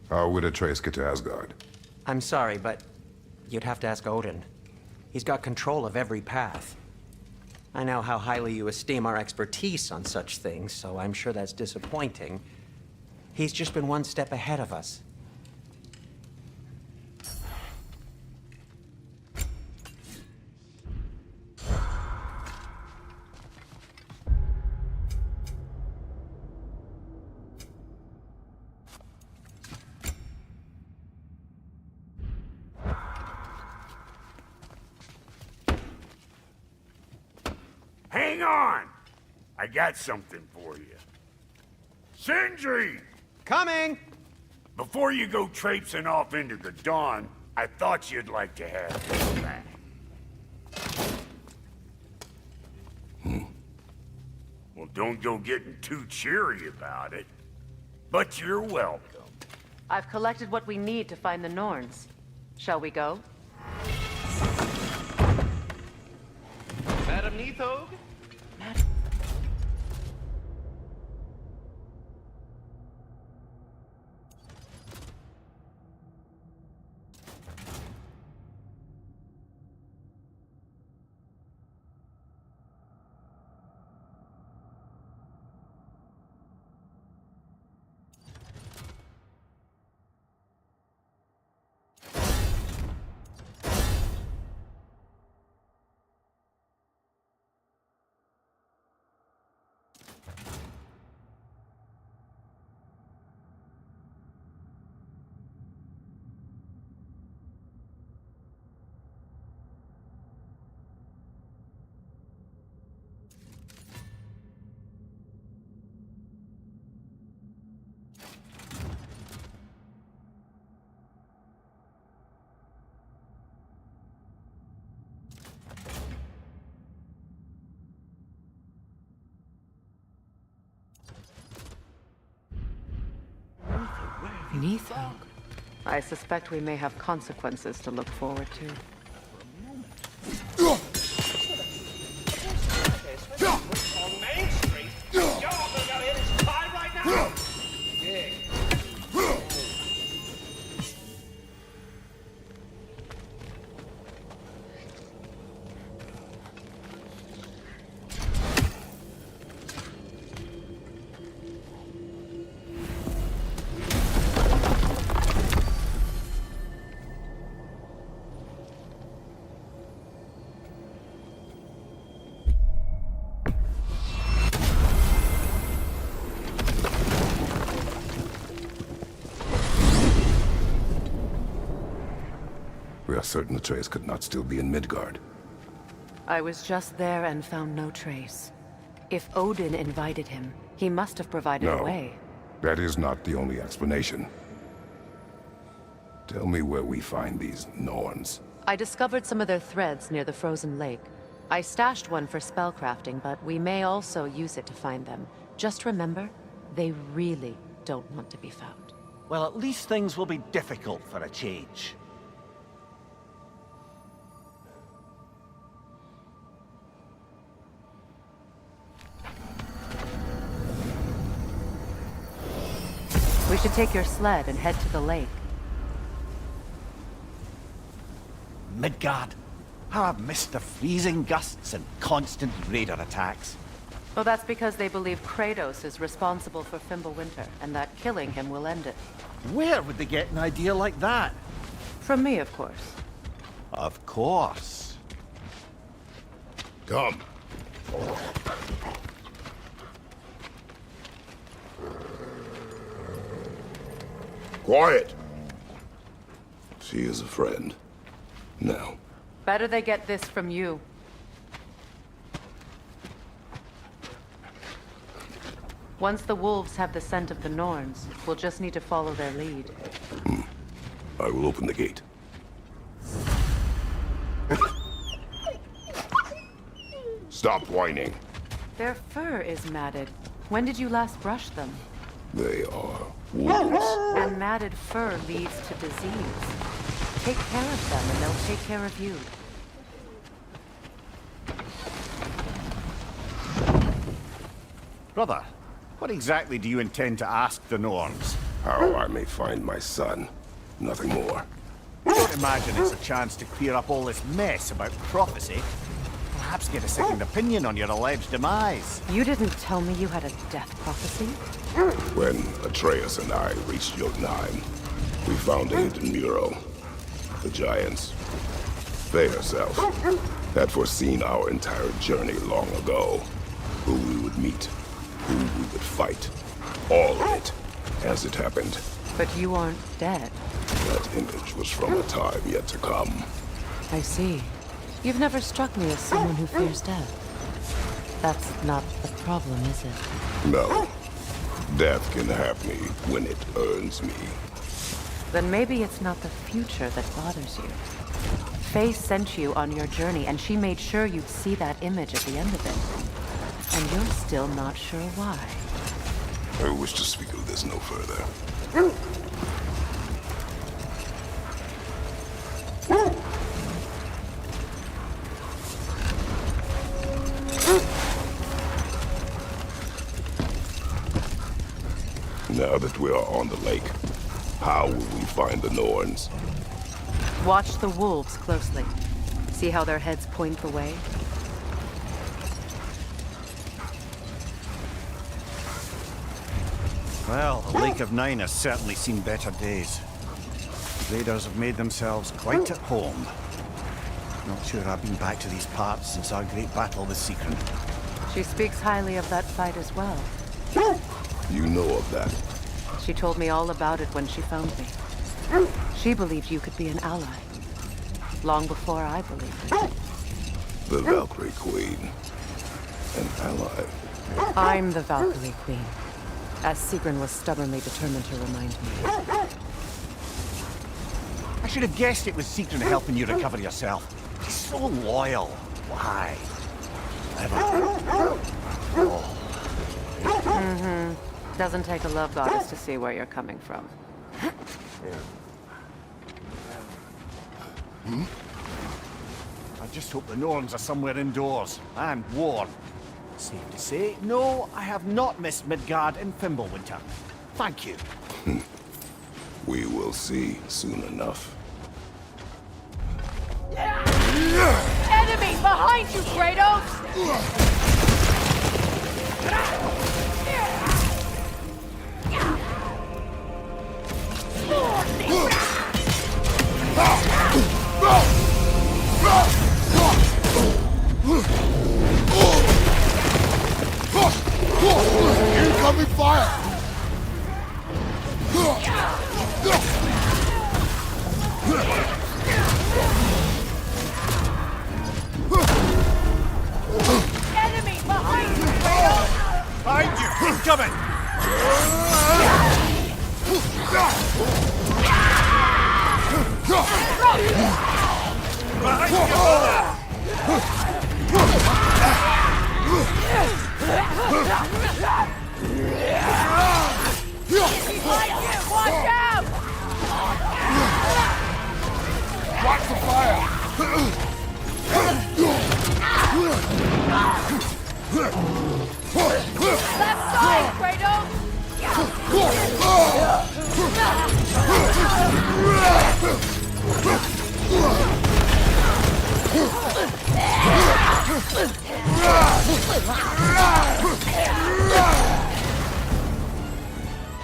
Speaker 11: How would Atreus get to Asgard?
Speaker 15: I'm sorry, but you'd have to ask Odin. He's got control of every path. I know how highly you esteem our expertise on such things, so I'm sure that's disappointing. He's just been one step ahead of us.
Speaker 16: Hang on! I got something for you. Sindri!
Speaker 15: Coming!
Speaker 16: Before you go traipsing off into the dawn, I thought you'd like to have this back. Well, don't go getting too cheery about it. But you're welcome.
Speaker 12: I've collected what we need to find the Norns. Shall we go?
Speaker 8: Madam Neathog?
Speaker 12: Neathog. I suspect we may have consequences to look forward to.
Speaker 8: On Main Street? Y'all gonna go hit his time right now? Yeah.
Speaker 11: We are certain Atreus could not still be in Midgard.
Speaker 12: I was just there and found no trace. If Odin invited him, he must have provided a way.
Speaker 11: That is not the only explanation. Tell me where we find these Norns.
Speaker 12: I discovered some of their threads near the frozen lake. I stashed one for spellcrafting, but we may also use it to find them. Just remember, they really don't want to be found.
Speaker 6: Well, at least things will be difficult for a change.
Speaker 12: should take your sled and head to the lake.
Speaker 14: Midgard. How I've missed the freezing gusts and constant raider attacks.
Speaker 12: Well, that's because they believe Kratos is responsible for Fimbulwinter, and that killing him will end it.
Speaker 14: Where would they get an idea like that?
Speaker 12: From me, of course.
Speaker 14: Of course.
Speaker 11: Come. Quiet. She is a friend. Now.
Speaker 12: Better they get this from you. Once the wolves have the scent of the Norns, we'll just need to follow their lead.
Speaker 11: I will open the gate. Stop whining.
Speaker 12: Their fur is matted. When did you last brush them?
Speaker 11: They are wolves.
Speaker 12: And matted fur leads to disease. Take care of them and they'll take care of you.
Speaker 14: Brother, what exactly do you intend to ask the Norns?
Speaker 11: How I may find my son. Nothing more.
Speaker 14: Don't imagine it's a chance to clear up all this mess about prophecy. Perhaps get a second opinion on your alleged demise.
Speaker 12: You didn't tell me you had a death prophecy?
Speaker 11: When Atreus and I reached Jotunheim, we found a hidden mural. The Giants, they herself, had foreseen our entire journey long ago. Who we would meet, who we would fight. All of it, as it happened.
Speaker 12: But you aren't dead.
Speaker 11: That image was from a time yet to come.
Speaker 12: I see. You've never struck me as someone who fears death. That's not the problem, is it?
Speaker 11: No. Death can have me when it earns me.
Speaker 12: Then maybe it's not the future that bothers you. Faye sent you on your journey, and she made sure you'd see that image at the end of it. And you're still not sure why.
Speaker 11: I wish to speak of this no further. Now that we are on the lake, how will we find the Norns?
Speaker 12: Watch the wolves closely. See how their heads point the way?
Speaker 14: Well, the Lake of Nine has certainly seen better days. The raiders have made themselves quite at home. Not sure I've been back to these parts since our great battle with Secret.
Speaker 12: She speaks highly of that fight as well.
Speaker 11: You know of that?
Speaker 12: She told me all about it when she found me. She believed you could be an ally. Long before I believed it.
Speaker 11: The Valkyrie Queen. An ally.
Speaker 12: I'm the Valkyrie Queen. As Sigrun was stubbornly determined to remind me.
Speaker 14: I should have guessed it was Secret helping you recover yourself. He's so loyal. Why?
Speaker 12: Mm-hmm. Doesn't take a love goddess to see where you're coming from.
Speaker 14: I just hope the Norns are somewhere indoors and warm. Safe to say, no, I have not missed Midgard in Fimbulwinter. Thank you.
Speaker 11: We will see soon enough.
Speaker 2: Enemy behind you, Kratos!
Speaker 11: Incoming fire!
Speaker 2: Enemy behind you, Kratos!
Speaker 14: Behind you! He's coming!
Speaker 2: Behind you, brother! Watch out!
Speaker 11: Watch the fire!
Speaker 2: Left side, Kratos!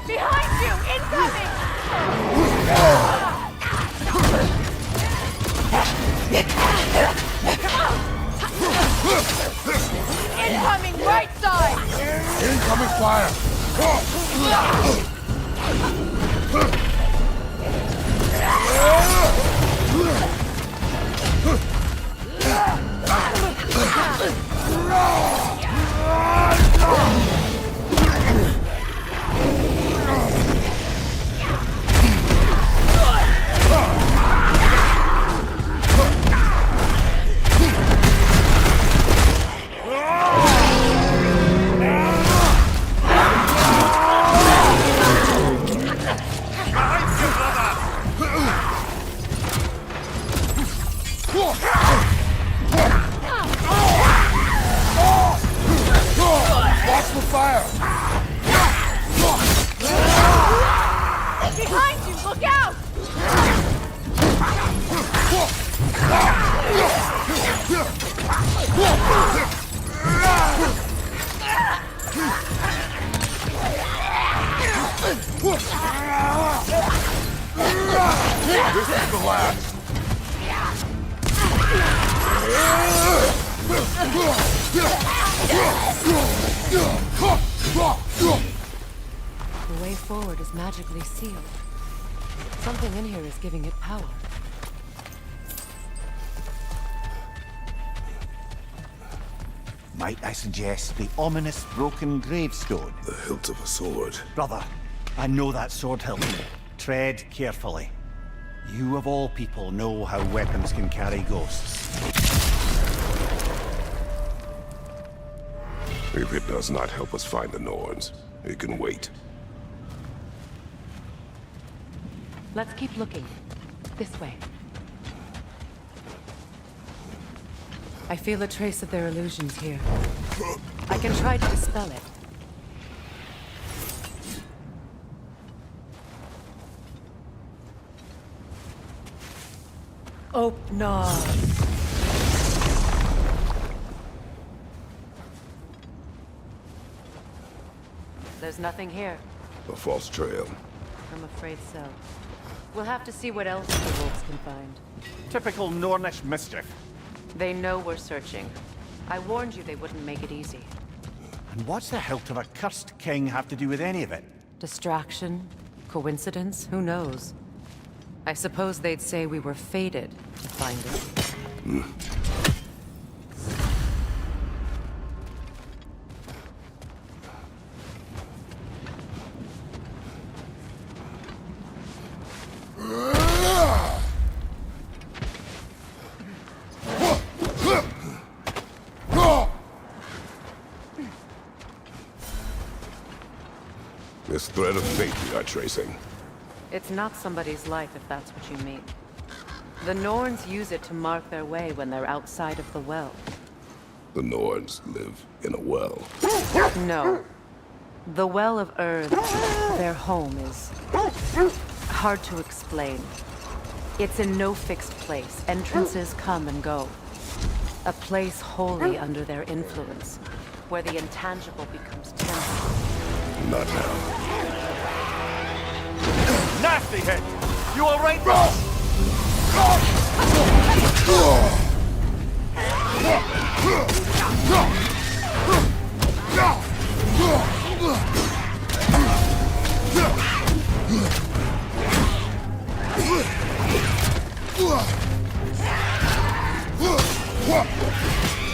Speaker 17: Behind you! Incoming! Incoming right side!
Speaker 16: Incoming fire! Watch the fire!
Speaker 17: Behind you! Look out!
Speaker 16: This is the last.
Speaker 12: The way forward is magically sealed. Something in here is giving it power.
Speaker 14: Might I suggest the ominous broken gravestone?
Speaker 11: The hilt of a sword.
Speaker 14: Brother, I know that sword hilt. Tread carefully. You of all people know how weapons can carry ghosts.
Speaker 11: If it does not help us find the Norns, it can wait.
Speaker 12: Let's keep looking. This way. I feel a trace of their illusions here. I can try to dispel it. Oh, no. There's nothing here.
Speaker 11: A false trail.
Speaker 12: I'm afraid so. We'll have to see what else the wolves can find.
Speaker 14: Typical Nornish mischief.
Speaker 12: They know we're searching. I warned you they wouldn't make it easy.
Speaker 14: And what's the hilt of a cursed king have to do with any of it?
Speaker 12: Distraction? Coincidence? Who knows? I suppose they'd say we were fated to find it.
Speaker 11: This thread of fate we are tracing.
Speaker 12: It's not somebody's life, if that's what you mean. The Norns use it to mark their way when they're outside of the well.
Speaker 11: The Norns live in a well.
Speaker 12: No. The Well of Earth, their home, is hard to explain. It's in no fixed place. Entrances come and go. A place wholly under their influence, where the intangible becomes tangible.
Speaker 11: Not now.
Speaker 14: Nasty hit! You all right?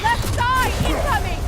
Speaker 17: Left side! Incoming!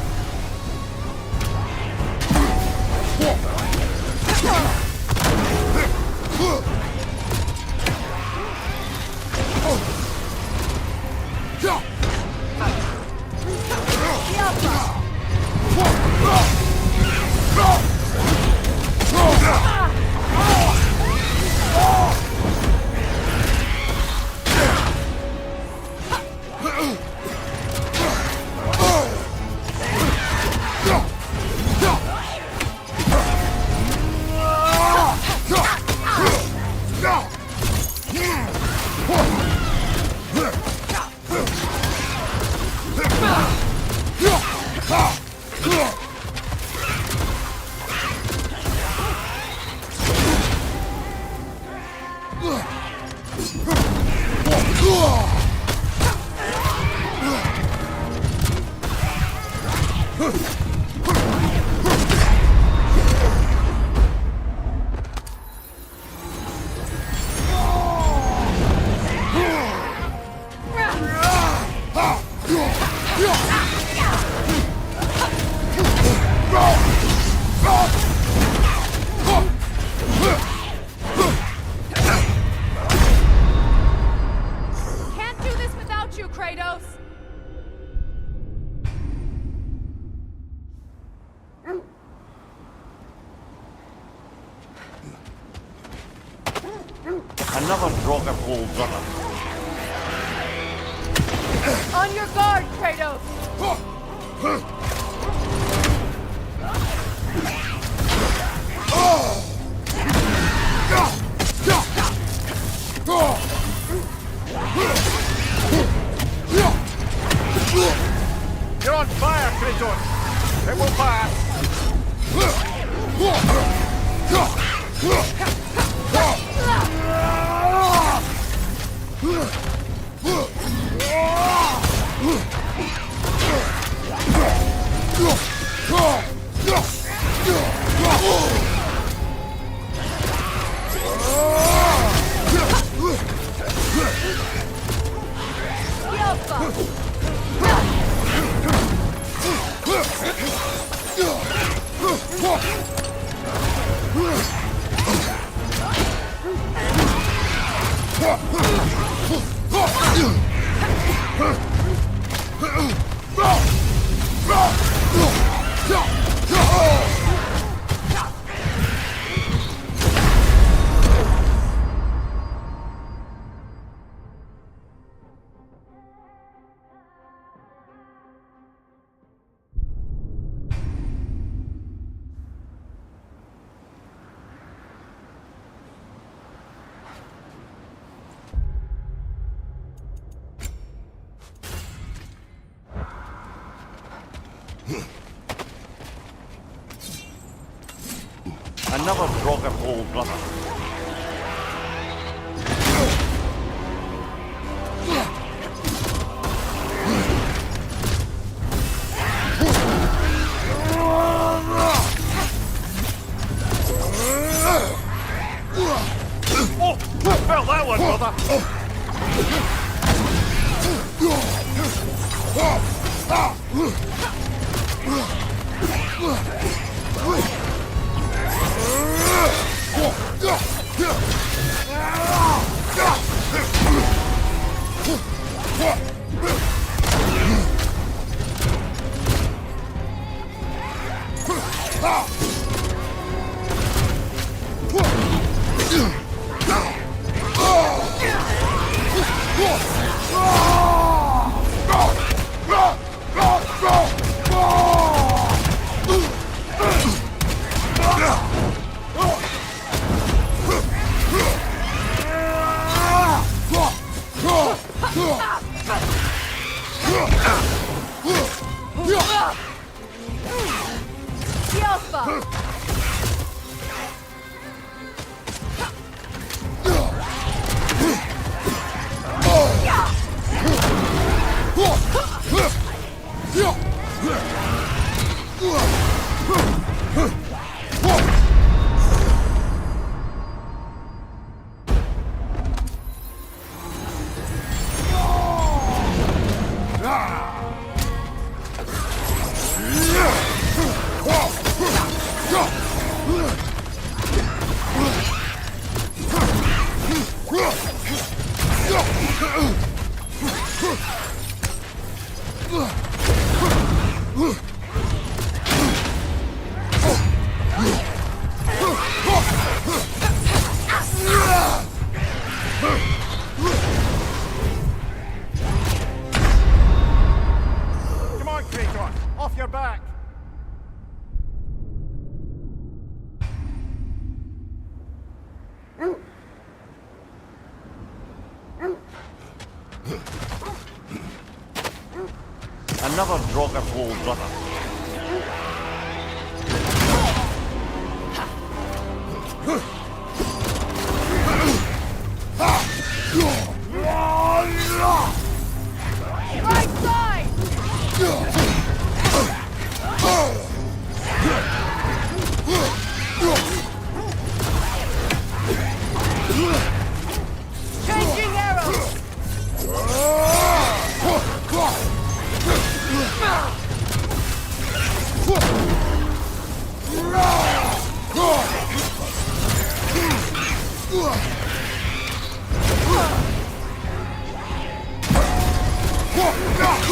Speaker 17: Can't do this without you, Kratos!
Speaker 18: Another Draugr brother.
Speaker 17: On your guard, Kratos!
Speaker 18: You're on fire, Kratos! It will pass! Another Draugr brother. Oh, felt that one, brother. Come on, Kratos, off your back. Another Draugr brother.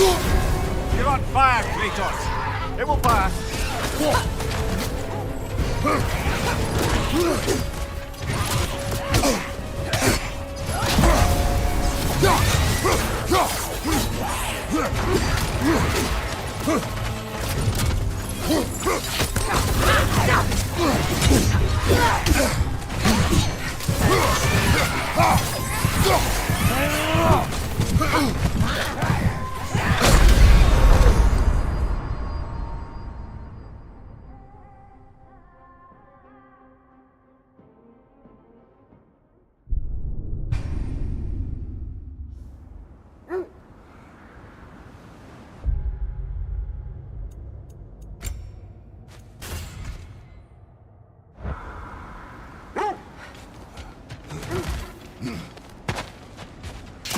Speaker 18: You're on fire, Kratos. It will pass.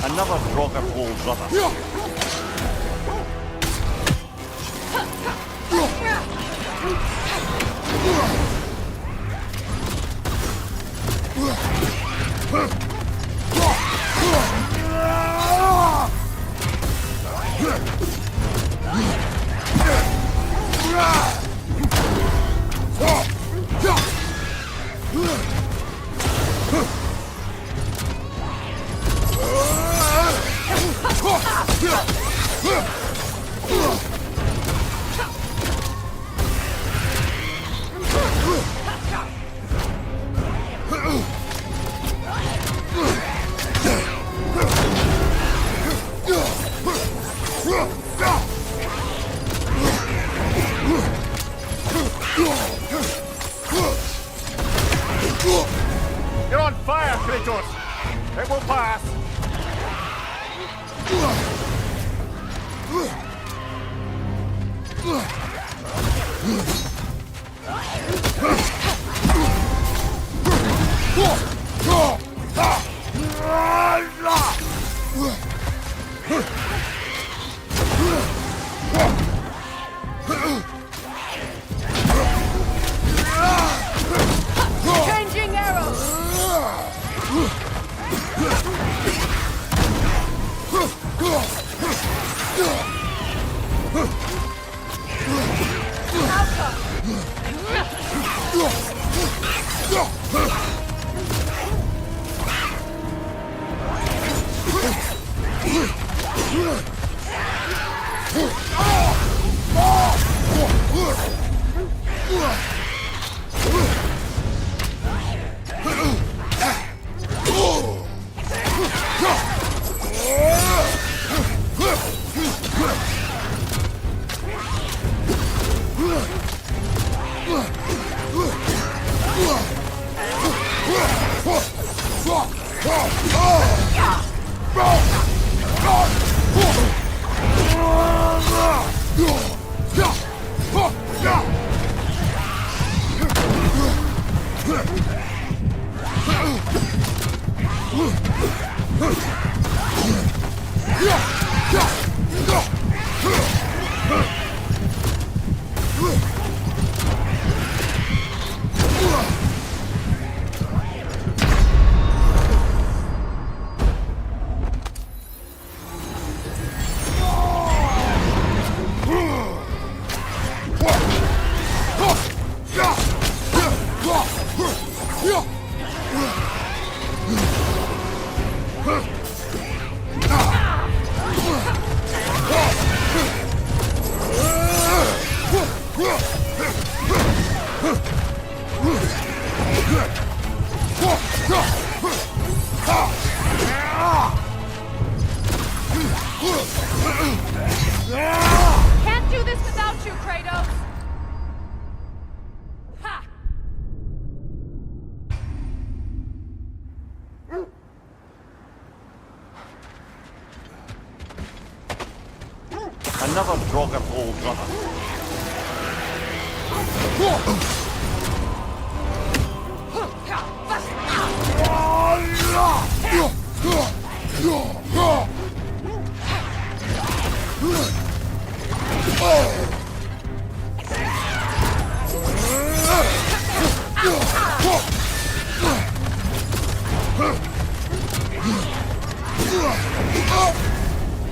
Speaker 19: Another Draugr old brother.
Speaker 18: You're on fire, Kratos. It will pass.
Speaker 17: Changing arrows! Can't do this without you, Kratos! Ha!
Speaker 19: Another Draugr old brother.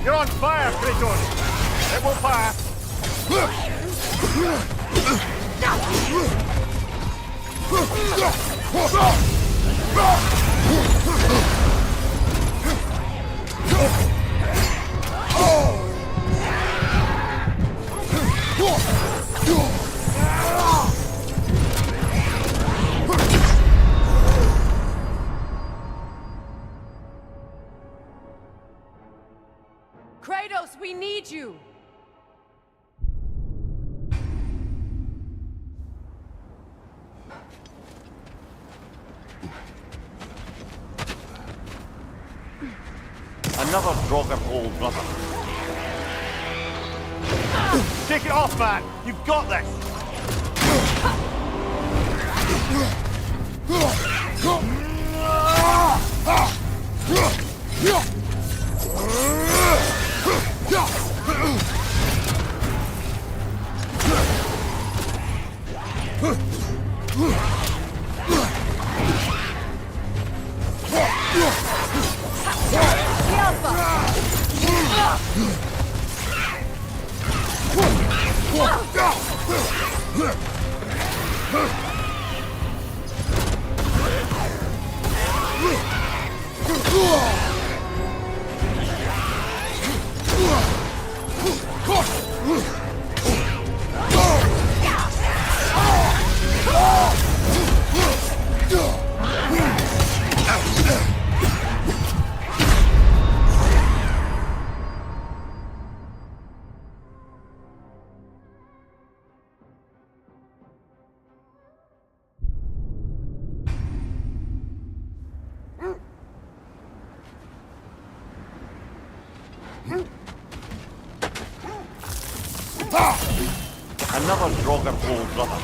Speaker 18: You're on fire, Kratos. It will pass.
Speaker 17: Kratos, we need you!
Speaker 19: Another Draugr old brother.
Speaker 18: Take it off, man! You've got this!
Speaker 19: Another Draugr old brother.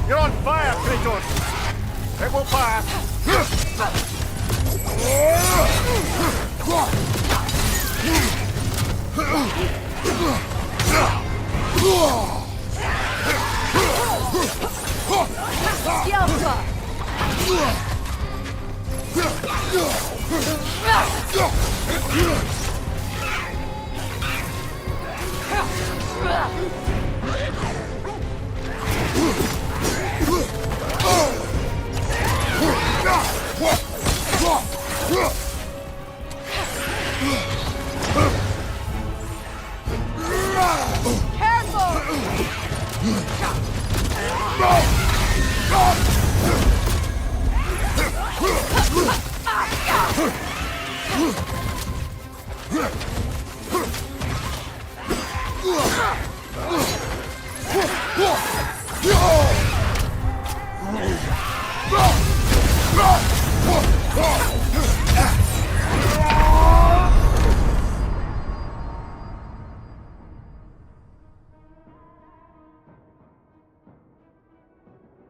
Speaker 18: You're on fire, Kratos! It will pass!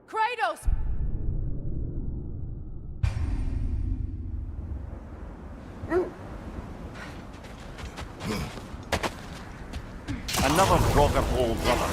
Speaker 17: Kratos!
Speaker 19: Another Draugr old brother.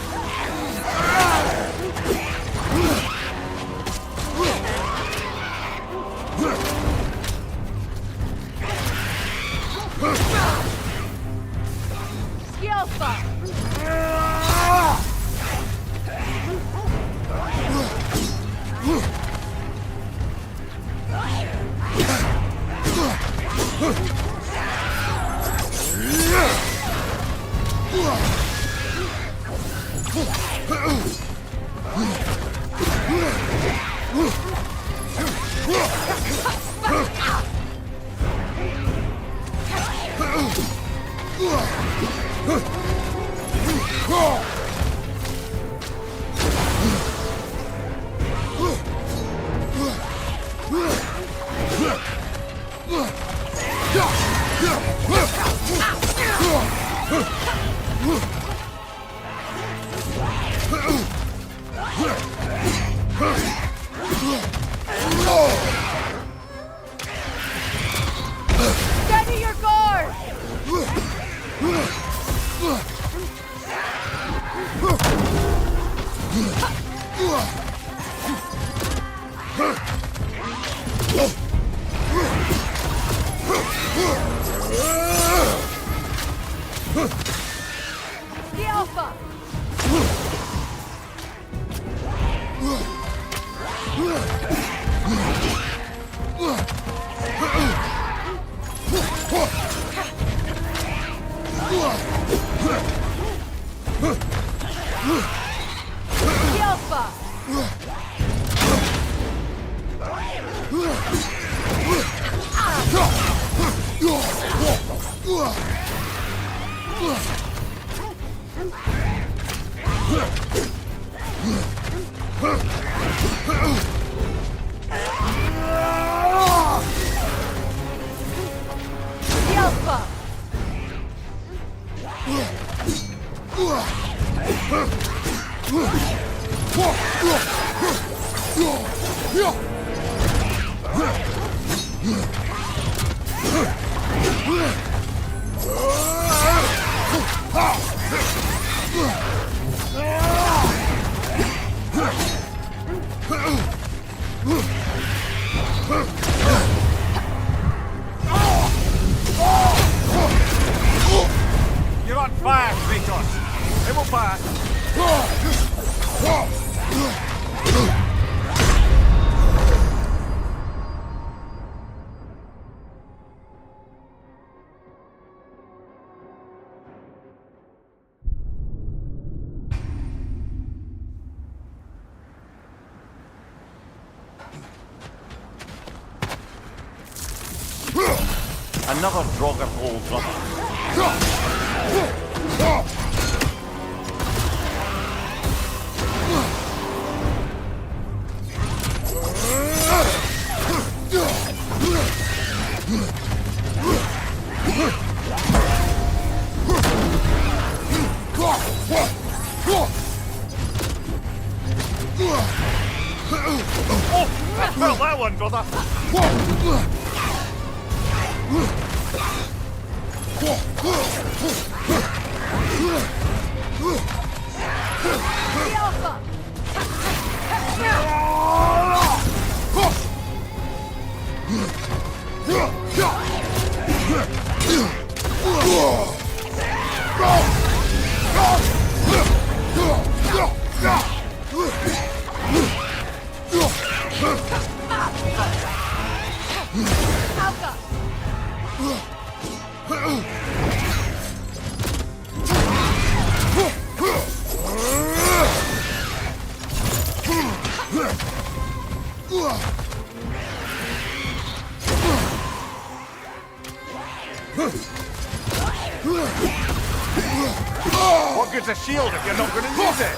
Speaker 17: Steady your guard! The Alpha! The Alpha! The Alpha!
Speaker 18: You're on fire, Kratos. It will pass.
Speaker 19: Another Draugr old brother.
Speaker 18: Oh, I felt that one, brother.
Speaker 17: The Alpha!
Speaker 18: What good's a shield if you're not going to use it?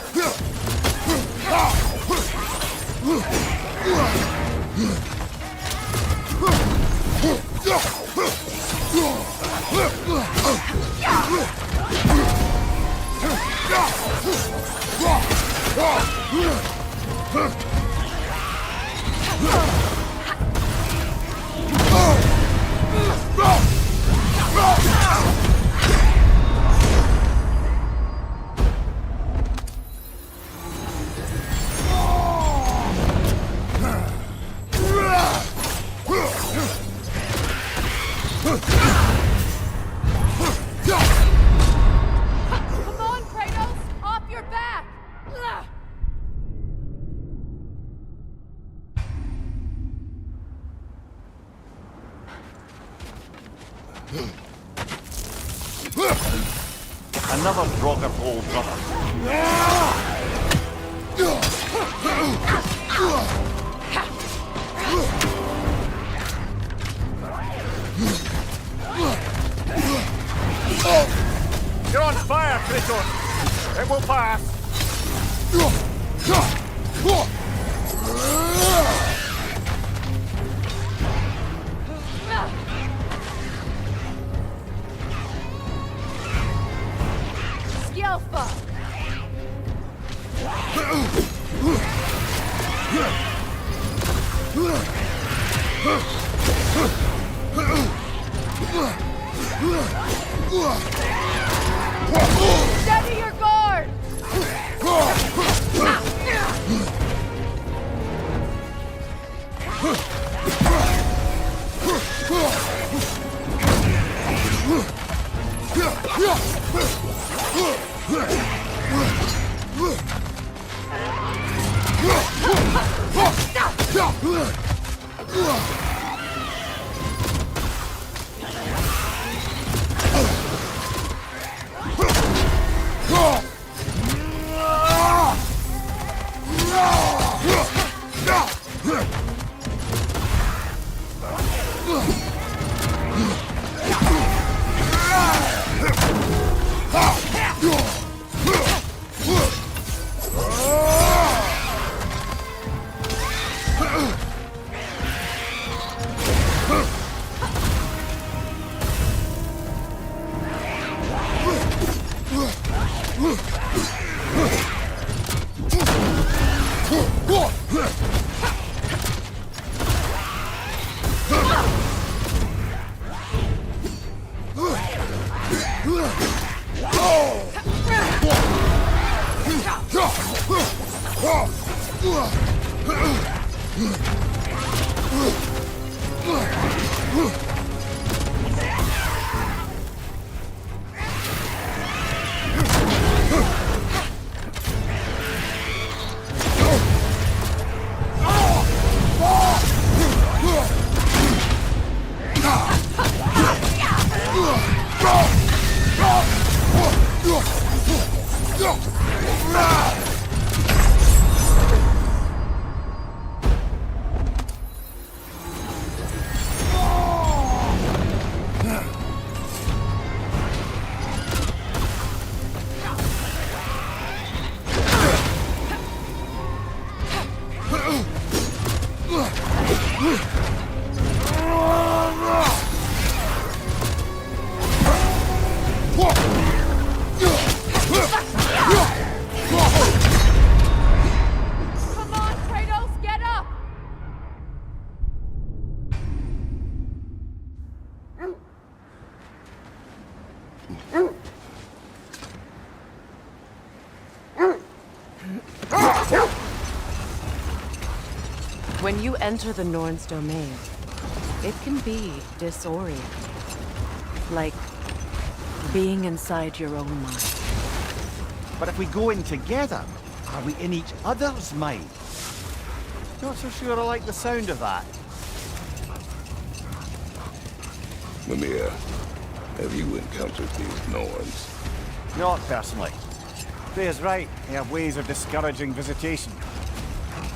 Speaker 17: Come on, Kratos! Off your back! Ugh.
Speaker 19: Another Draugr old brother.
Speaker 18: You're on fire, Kratos. It will pass.
Speaker 17: The Alpha! Steady your guard! Come on, Kratos, get up!
Speaker 12: When you enter the Norn's domain, it can be disorienting. Like being inside your own mind.
Speaker 18: But if we go in together, are we in each other's mind? Not so sure I like the sound of that.
Speaker 11: Mimir, have you encountered these Norns?
Speaker 18: Not personally. Freya's right. They have ways of discouraging visitation.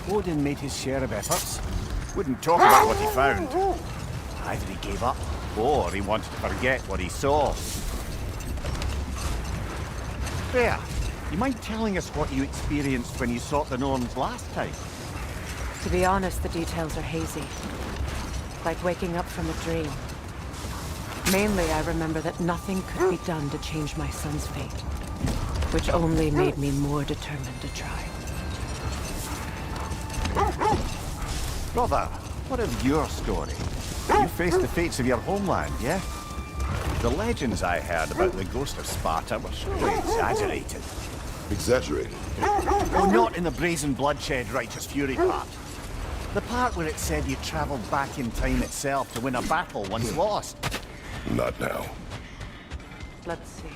Speaker 18: Odin made his share of efforts. Wouldn't talk about what he found. Either he gave up, or he wanted to forget what he saw. Freya, you mind telling us what you experienced when you sought the Norns last time?
Speaker 12: To be honest, the details are hazy. Like waking up from a dream. Mainly, I remember that nothing could be done to change my son's fate. Which only made me more determined to try.
Speaker 18: Brother, what of your story? You faced the fates of your homeland, yeah? The legends I heard about the ghost of Sparta were surely exaggerated.
Speaker 11: Exaggerated?
Speaker 18: Oh, not in the brazen bloodshed righteous fury part. The part where it said you traveled back in time itself to win a battle once lost.
Speaker 11: Not now.
Speaker 12: Let's see.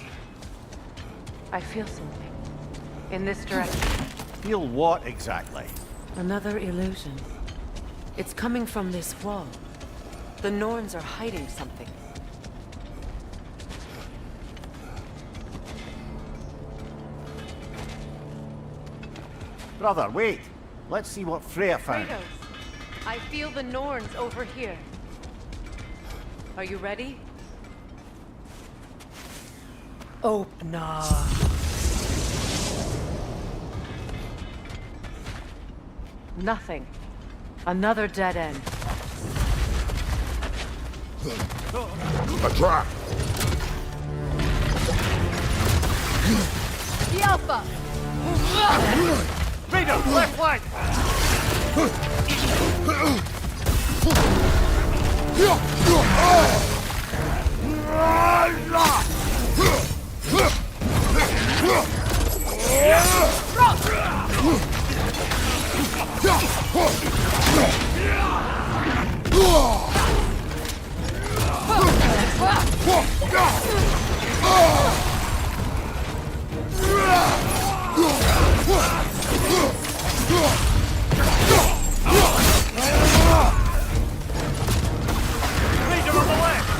Speaker 12: I feel something. In this direction.
Speaker 18: Feel what exactly?
Speaker 12: Another illusion. It's coming from this wall. The Norns are hiding something.
Speaker 18: Brother, wait. Let's see what Freya found.
Speaker 12: Kratos, I feel the Norns over here. Are you ready? Opener. Nothing. Another dead end.
Speaker 11: A trap!
Speaker 17: The Alpha!
Speaker 18: Kratos, left flank! Legion on the left!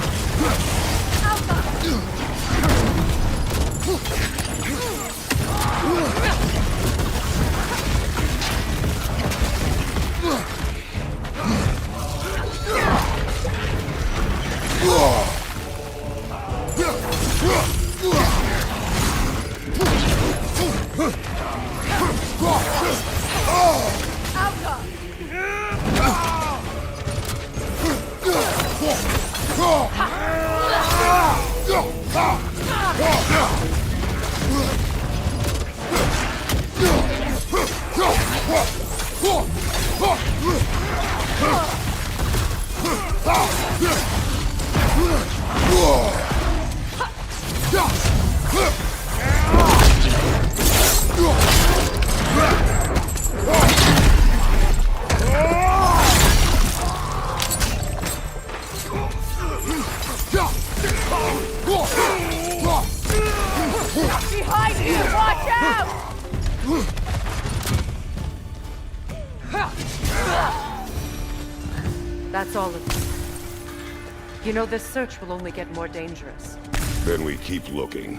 Speaker 12: You know, this search will only get more dangerous.
Speaker 11: Then we keep looking.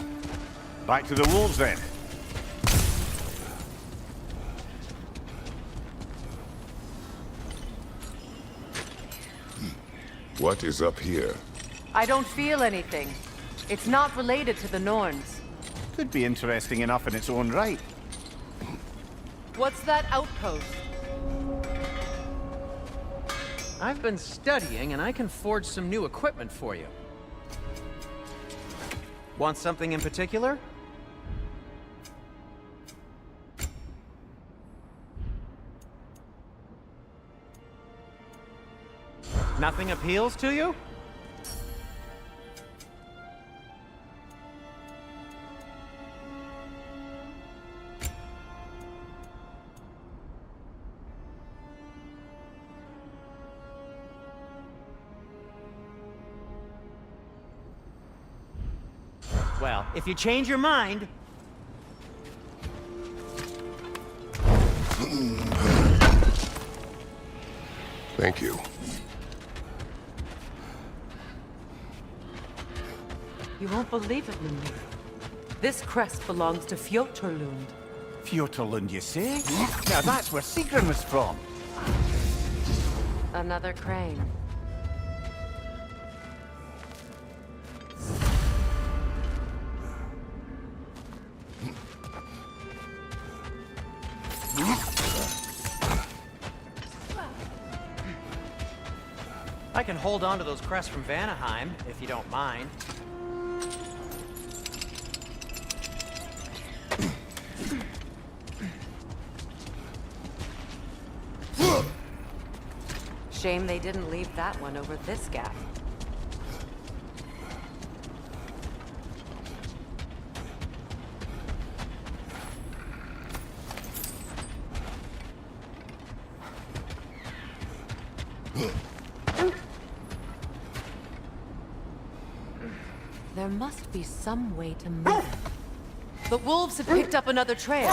Speaker 18: Back to the wolves, then.
Speaker 11: What is up here?
Speaker 12: I don't feel anything. It's not related to the Norns.
Speaker 18: Could be interesting enough in its own right.
Speaker 12: What's that outpost?
Speaker 15: I've been studying, and I can forge some new equipment for you. Want something in particular? Nothing appeals to you? Well, if you change your mind...
Speaker 11: Thank you.
Speaker 12: You won't believe it, Mimir. This crest belongs to Fjotorlund.
Speaker 18: Fjotorlund, you say? Now that's where Sigrun was from.
Speaker 12: Another crane.
Speaker 15: I can hold on to those crests from Vanaheim, if you don't mind.
Speaker 12: Shame they didn't leave that one over this gap. There must be some way to move them. The wolves have picked up another trail.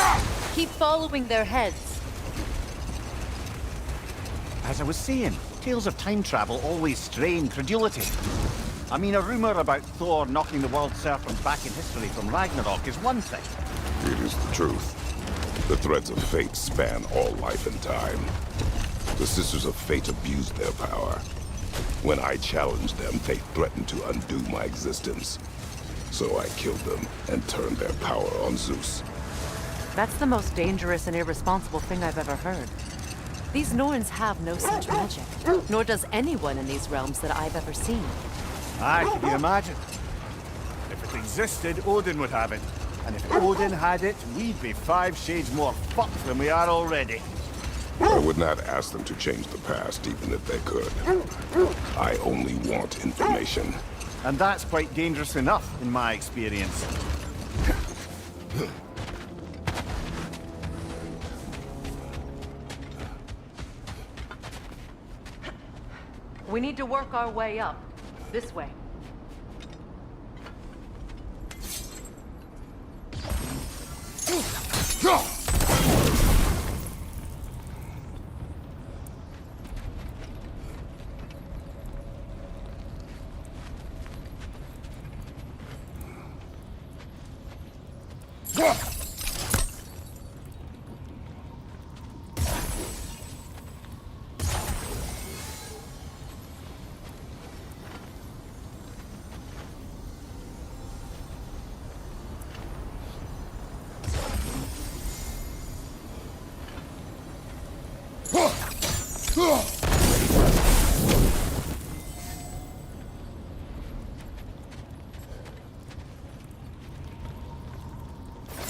Speaker 12: Keep following their heads.
Speaker 18: As I was saying, tales of time travel always strain credulity. I mean, a rumor about Thor knocking the world serpent back in history from Ragnarok is one thing.
Speaker 11: It is the truth. The threads of fate span all life and time. The Sisters of Fate abused their power. When I challenged them, they threatened to undo my existence. So I killed them and turned their power on Zeus.
Speaker 12: That's the most dangerous and irresponsible thing I've ever heard. These Norns have no such magic, nor does anyone in these realms that I've ever seen.
Speaker 18: Aye, can you imagine? If it existed, Odin would have it. And if Odin had it, we'd be 5 shades more fucked than we are already.
Speaker 11: I would not ask them to change the past, even if they could. I only want information.
Speaker 18: And that's quite dangerous enough, in my experience.
Speaker 12: We need to work our way up. This way.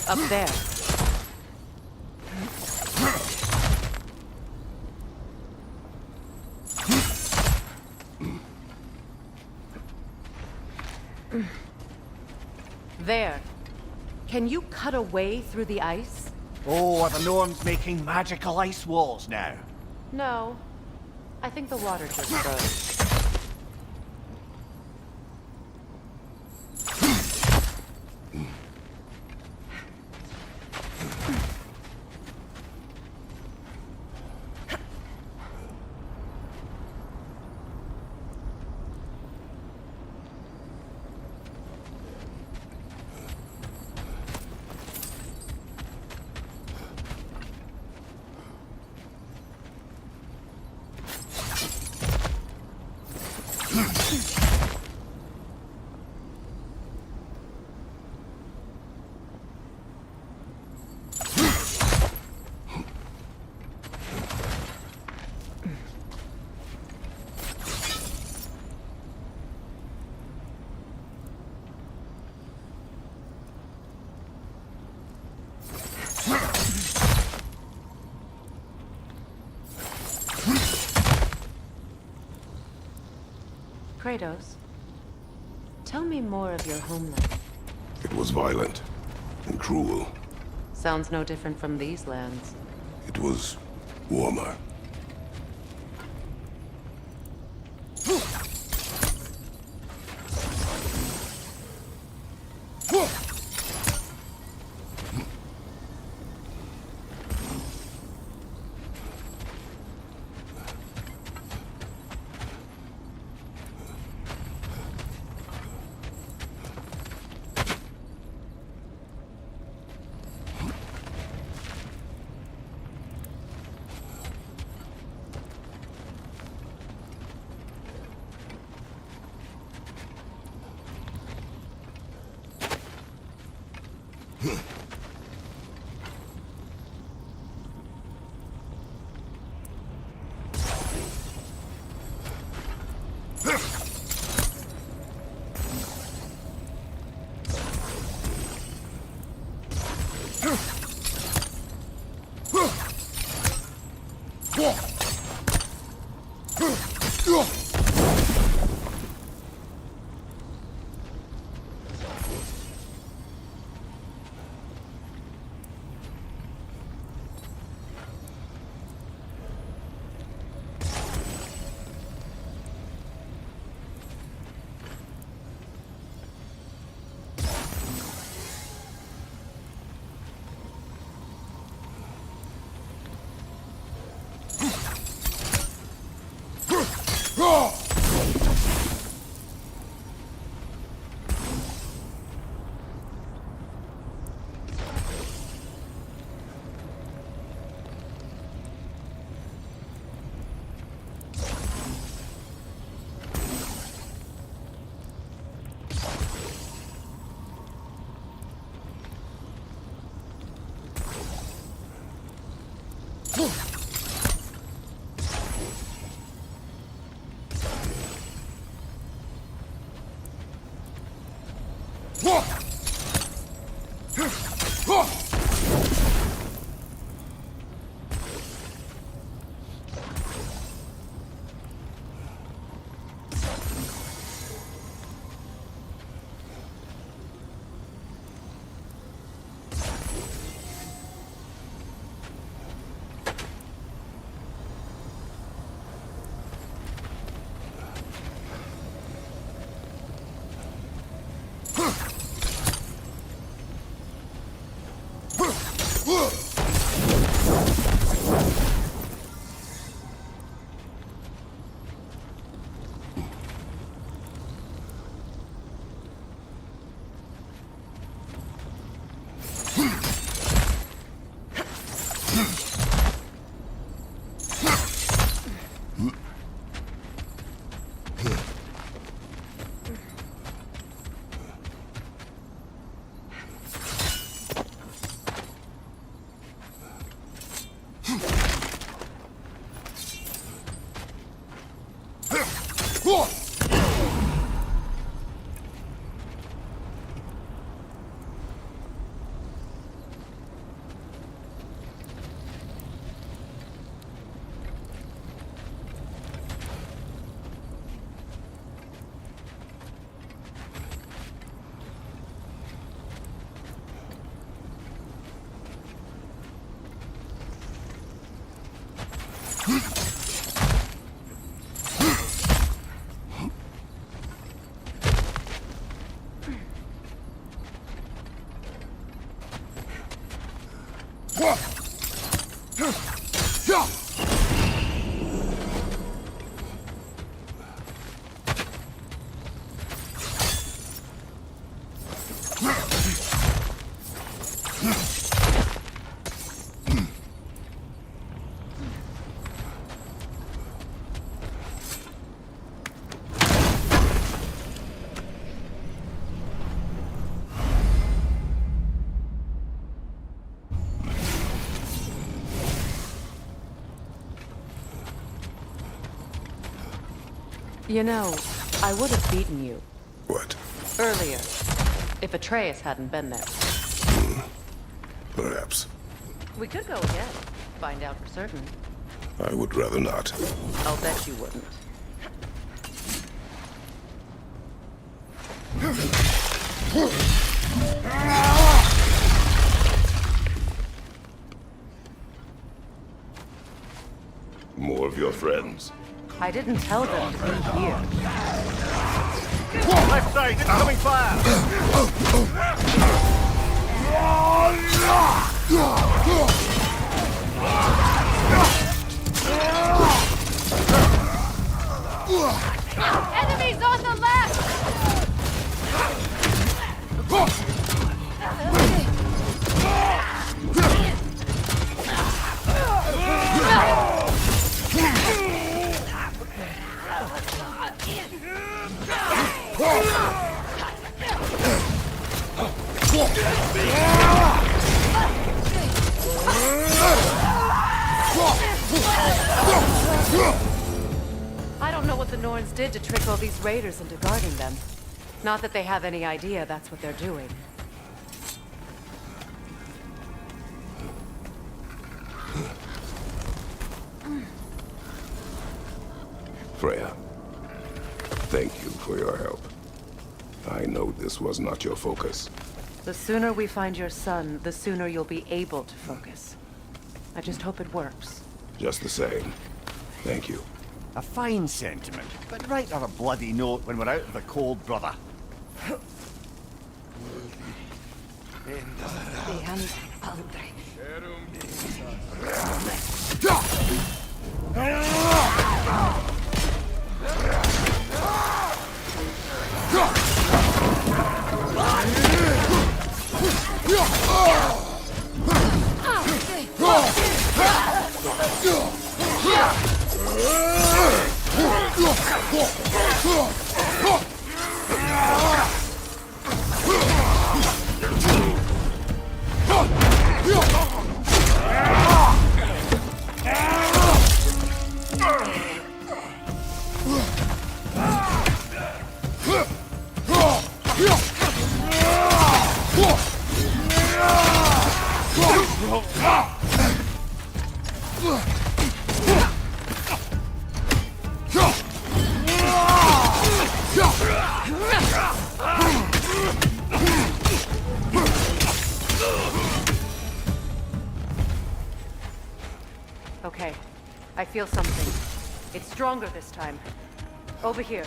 Speaker 12: Up there. There. Can you cut a way through the ice?
Speaker 18: Oh, are the Norns making magical ice walls now?
Speaker 12: No. I think the water just froze. Kratos, tell me more of your homeland.
Speaker 11: It was violent and cruel.
Speaker 12: Sounds no different from these lands.
Speaker 11: It was warmer.
Speaker 12: You know, I would have beaten you.
Speaker 11: What?
Speaker 12: Earlier. If Atreus hadn't been there.
Speaker 11: Perhaps.
Speaker 12: We could go again. Find out for certain.
Speaker 11: I would rather not.
Speaker 12: I'll bet you wouldn't.
Speaker 11: More of your friends.
Speaker 12: I didn't tell them to be here.
Speaker 19: Left side, incoming fire!
Speaker 17: Enemies on the left!
Speaker 12: I don't know what the Norns did to trick all these raiders into guarding them. Not that they have any idea that's what they're doing.
Speaker 11: Freya, thank you for your help. I know this was not your focus.
Speaker 12: The sooner we find your son, the sooner you'll be able to focus. I just hope it works.
Speaker 11: Just the same, thank you.
Speaker 18: A fine sentiment, but write her a bloody note when we're out of the cold, brother.
Speaker 12: Okay, I feel something. It's stronger this time. Over here.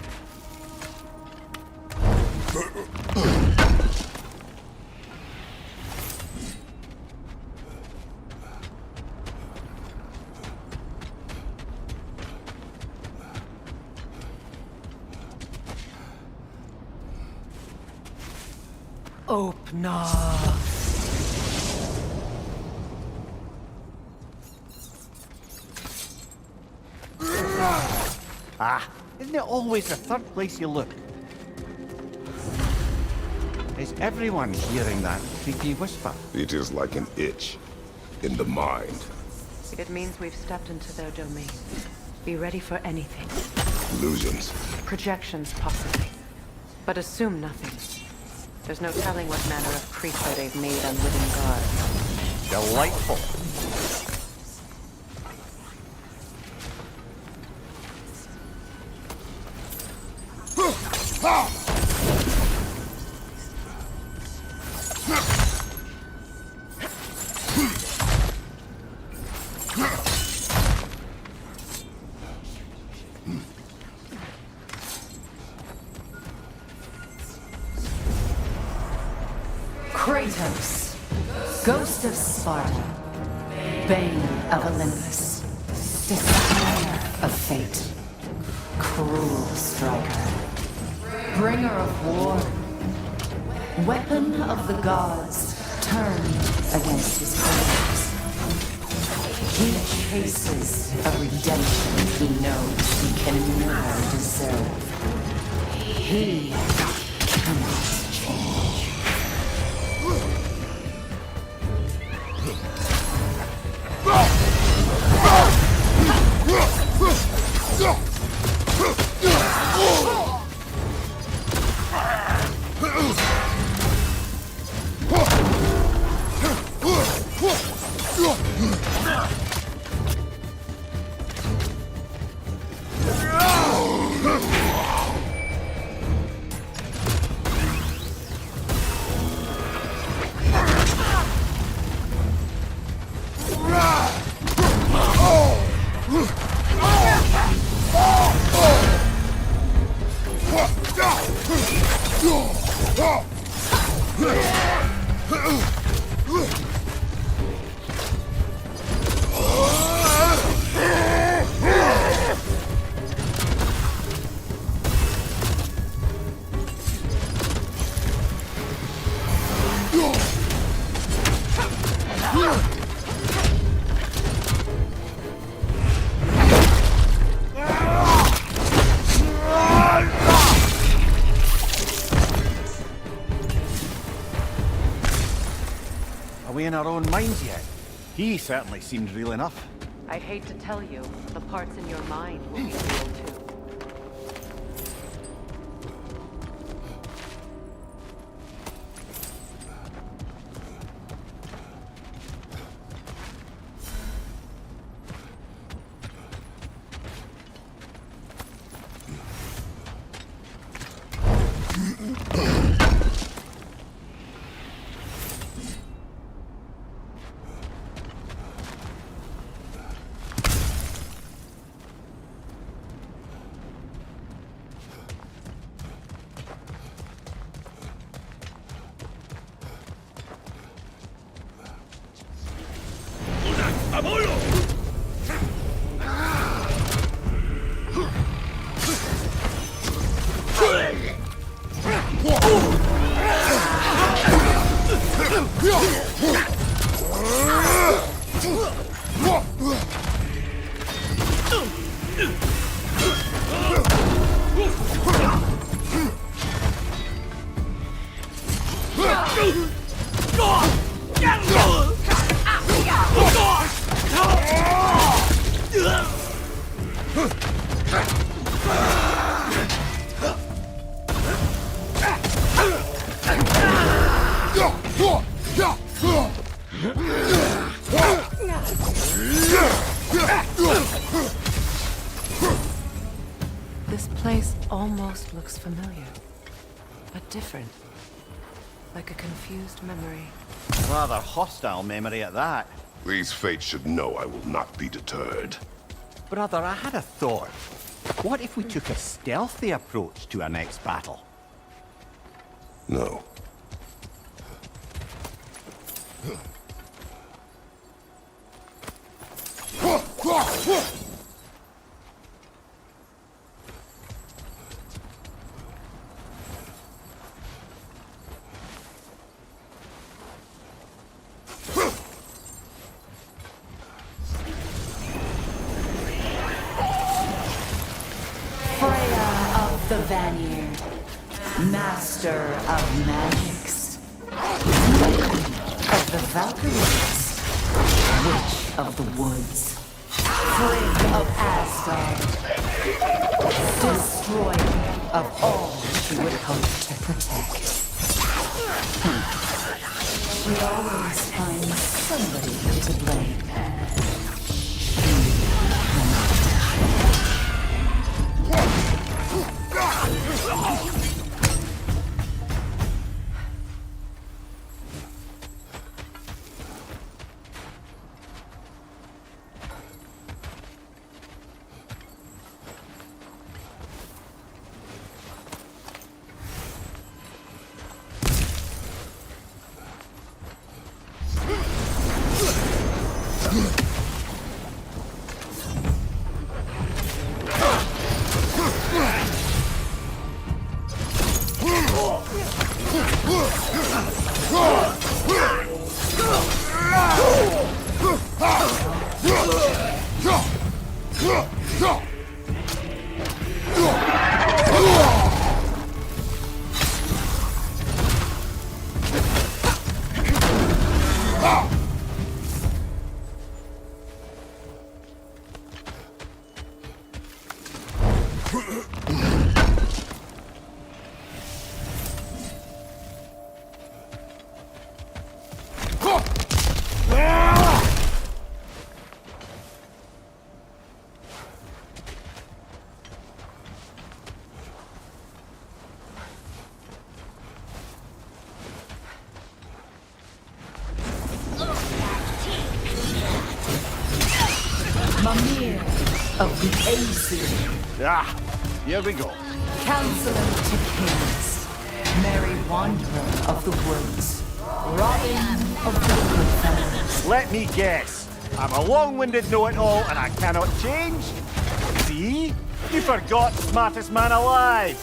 Speaker 12: Open up.
Speaker 18: Ah, isn't it always the third place you look? Is everyone hearing that creepy whisper?
Speaker 11: It is like an itch in the mind.
Speaker 12: It means we've stepped into their domain. Be ready for anything.
Speaker 11: Illusions.
Speaker 12: Projections, possibly. But assume nothing. There's no telling what manner of creature they've made unwitting guards.
Speaker 18: Delightful.
Speaker 20: Kratos, Ghost of Sparta, Bane of Olympus, Destroyer of Fate, Cruel Striker, Bringer of War, Weapon of the Gods turned against his foes. He chases a redemption he knows he can never deserve. He cannot change.
Speaker 18: Are we in our own minds yet? He certainly seemed real enough.
Speaker 12: I'd hate to tell you, the parts in your mind will be real too. This place almost looks familiar, but different. Like a confused memory.
Speaker 14: Rather hostile memory at that.
Speaker 11: These fates should know I will not be deterred.
Speaker 18: Brother, I had a thought. What if we took a stealthy approach to our next battle?
Speaker 11: No.
Speaker 20: Freya of the Vanir, master of magics, queen of the Valkyries, witch of the woods, Frigg of Asgard, destroyer of all she would hope to protect. She always finds somebody to blame. Mimir of the Aesir.
Speaker 14: Ah, here we go.
Speaker 20: Counselor to kings, Merry wanderer of the woods. Robin of the Woodfellers.
Speaker 18: Let me guess. I'm a long-winded know-it-all and I cannot change? See? You forgot smartest man alive!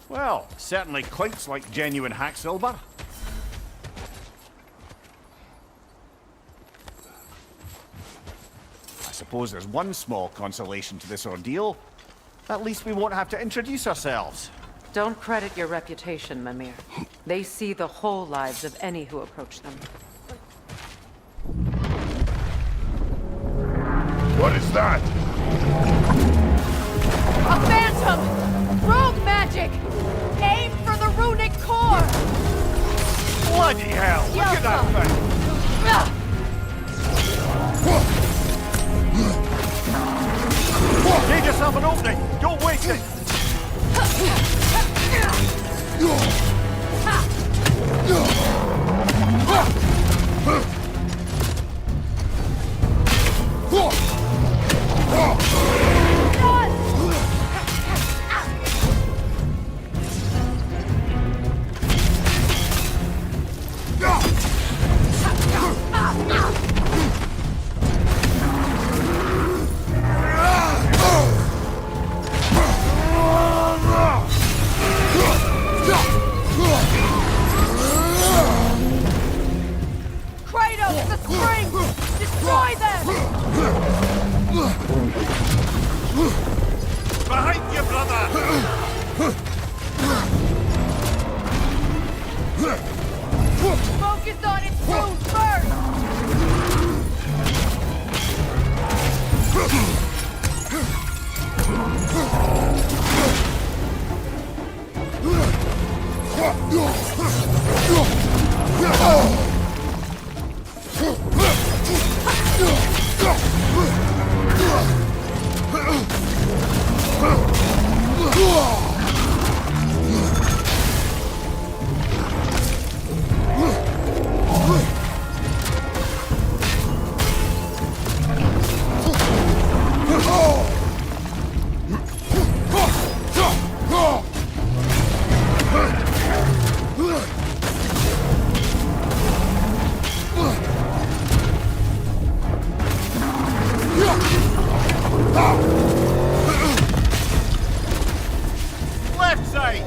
Speaker 18: Well, certainly clinks like genuine hack silver. I suppose there's one small consolation to this ordeal. At least we won't have to introduce ourselves.
Speaker 12: Don't credit your reputation, Mimir. They see the whole lives of any who approach them.
Speaker 11: What is that?
Speaker 17: A phantom! Rogue magic! Aim for the runic core!
Speaker 18: Bloody hell! Look at that thing! Give yourself an opening! Don't waste it!
Speaker 17: Kratos, the spring! Destroy them!
Speaker 19: Behind you, brother!
Speaker 17: Focus on its rune first!
Speaker 18: Left side!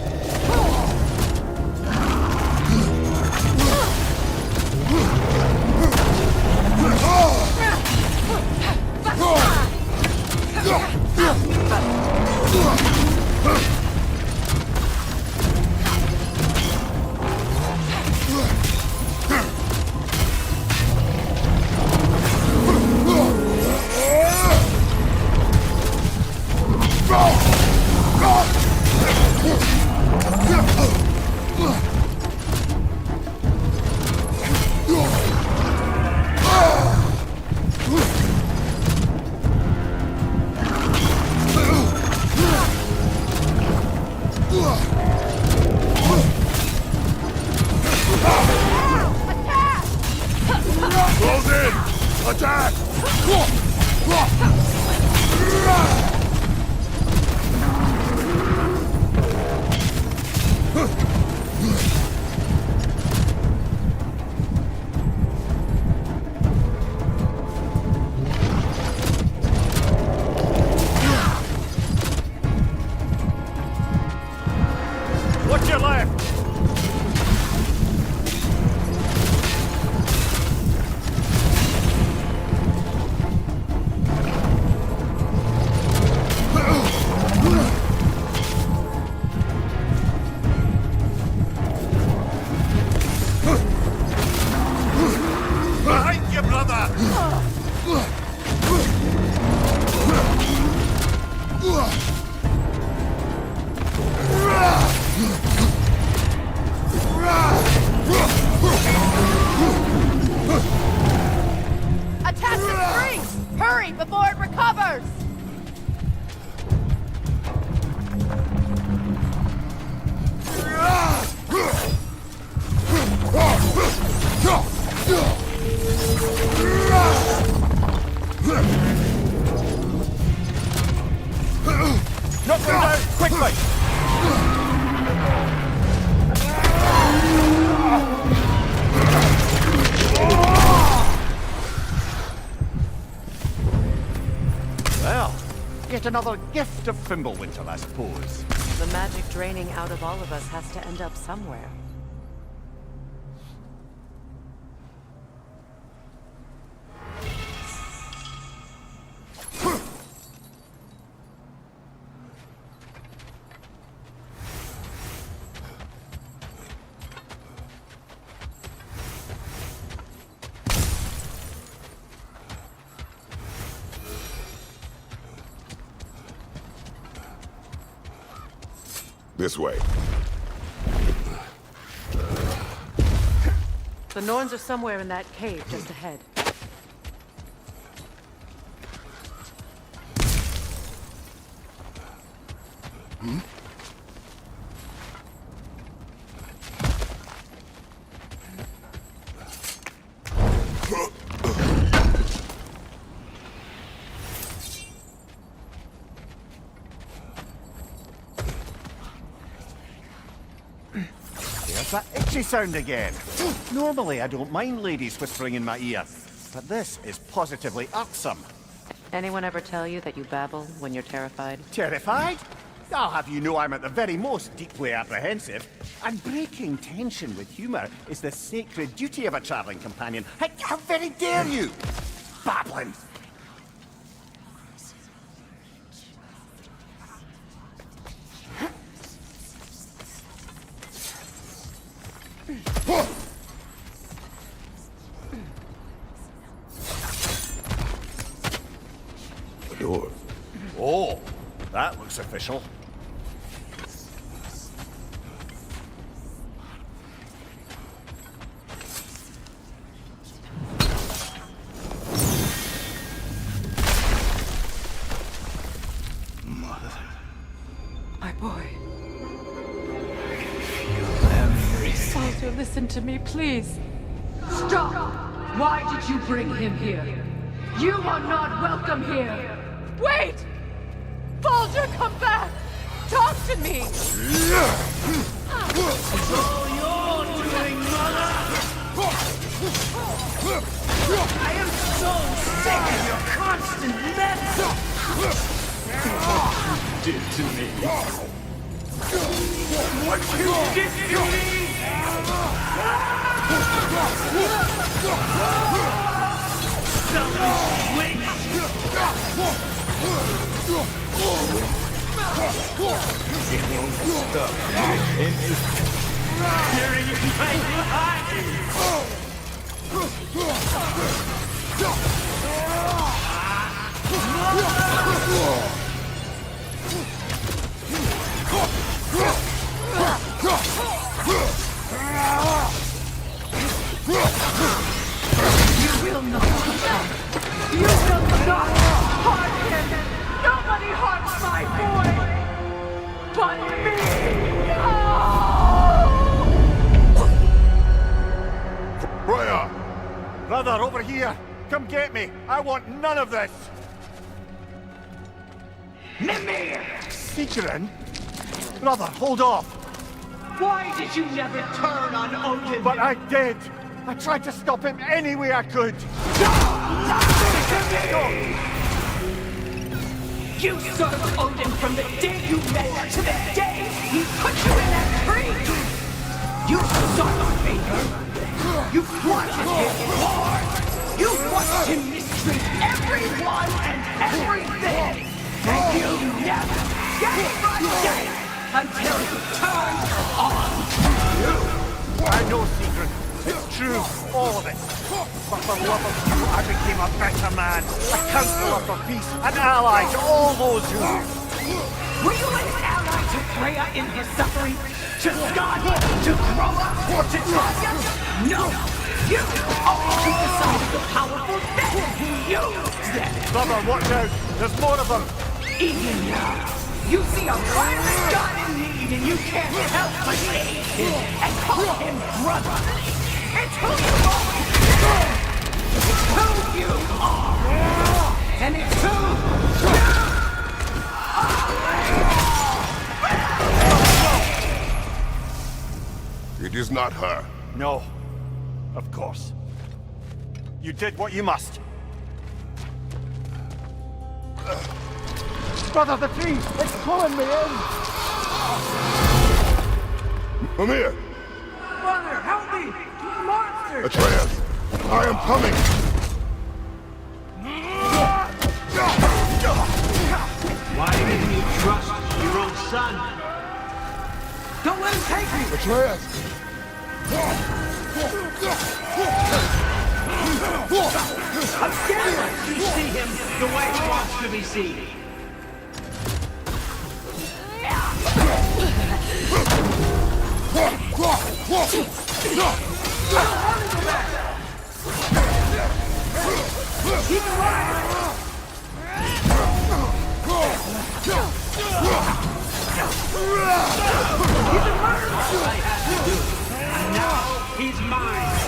Speaker 11: Close in! Attack!
Speaker 18: Watch your left!
Speaker 19: Knock them down, quickly!
Speaker 14: Well, yet another gift of Fimbulwinter, I suppose.
Speaker 12: The magic draining out of all of us has to end up somewhere.
Speaker 11: This way.
Speaker 12: The Norns are somewhere in that cave just ahead.
Speaker 14: There's that itchy sound again. Normally, I don't mind ladies whispering in my ear, but this is positively irksome.
Speaker 12: Anyone ever tell you that you babble when you're terrified?
Speaker 14: Terrified? I'll have you know I'm at the very most deeply apprehensive. And breaking tension with humour is the sacred duty of a travelling companion. How very dare you! Babbling!
Speaker 11: The door.
Speaker 14: Oh, that looks official.
Speaker 12: My boy.
Speaker 20: Everything.
Speaker 12: Baldur, listen to me, please.
Speaker 20: Stop! Why did you bring him here? You are not welcome here!
Speaker 17: Wait! Baldur, come back! Talk to me!
Speaker 20: It's all your doing, mother! I am so sick of your constant mess!
Speaker 16: What you did to me? What you did to me?
Speaker 20: Selfish witch!
Speaker 16: It won't stop. Tearing in my
Speaker 20: You will not touch him! You will not harm him! Nobody harms my boy! But me! No!
Speaker 14: Freya! Brother, over here! Come get me! I want none of this!
Speaker 20: Mimir!
Speaker 14: Sigrun? Brother, hold off!
Speaker 20: Why did you never turn on Odin?
Speaker 14: But I did! I tried to stop him any way I could!
Speaker 20: You served Odin from the day you met to the day he put you in that tree! You sought favor! You wanted his war! You watched him mistreat everyone and everything! And you never gave a damn until he turned on you!
Speaker 14: I know, Sigrun. It's true, all of it. But for love of you, I became a better man, a counselor for peace, an ally to all those who...
Speaker 20: Were you an ally to Freya in her suffering? To Skadi? To Groa? Or to Tanya? No! You always took the side of the powerful, then you used them!
Speaker 14: Brother, watch out! There's more of them!
Speaker 20: Even now, you see a violent god in need and you can't help but aid him and call him brother! It's who you always It's who you are! And it's who
Speaker 11: It is not her.
Speaker 18: No. Of course. You did what you must. Brother, the tree! It's pulling me in!
Speaker 11: Mimir!
Speaker 20: Brother, help me! Monster!
Speaker 11: Atreus! I am coming!
Speaker 20: Why didn't you trust your own son? Don't let him take me!
Speaker 11: Atreus!
Speaker 20: I'm scared! You see him the way he wants to be seen. Keep alive! Now he's mine.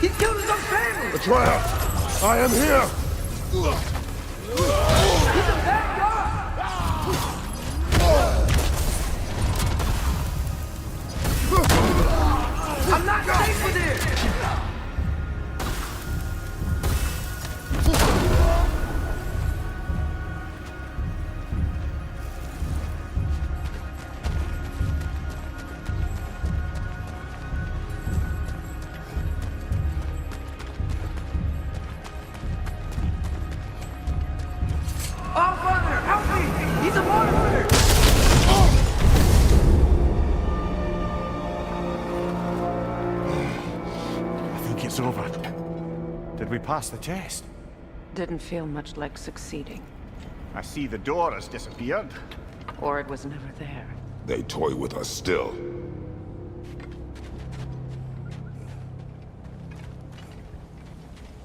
Speaker 20: He killed his own family.
Speaker 11: Atreus! I am here!
Speaker 20: He's a bad guy. I'm not safe with him. Oh, brother, help me! He's a monster!
Speaker 18: I think it's over. Did we pass the test?
Speaker 12: Didn't feel much like succeeding.
Speaker 18: I see the door has disappeared.
Speaker 12: Or it was never there.
Speaker 11: They toy with us still.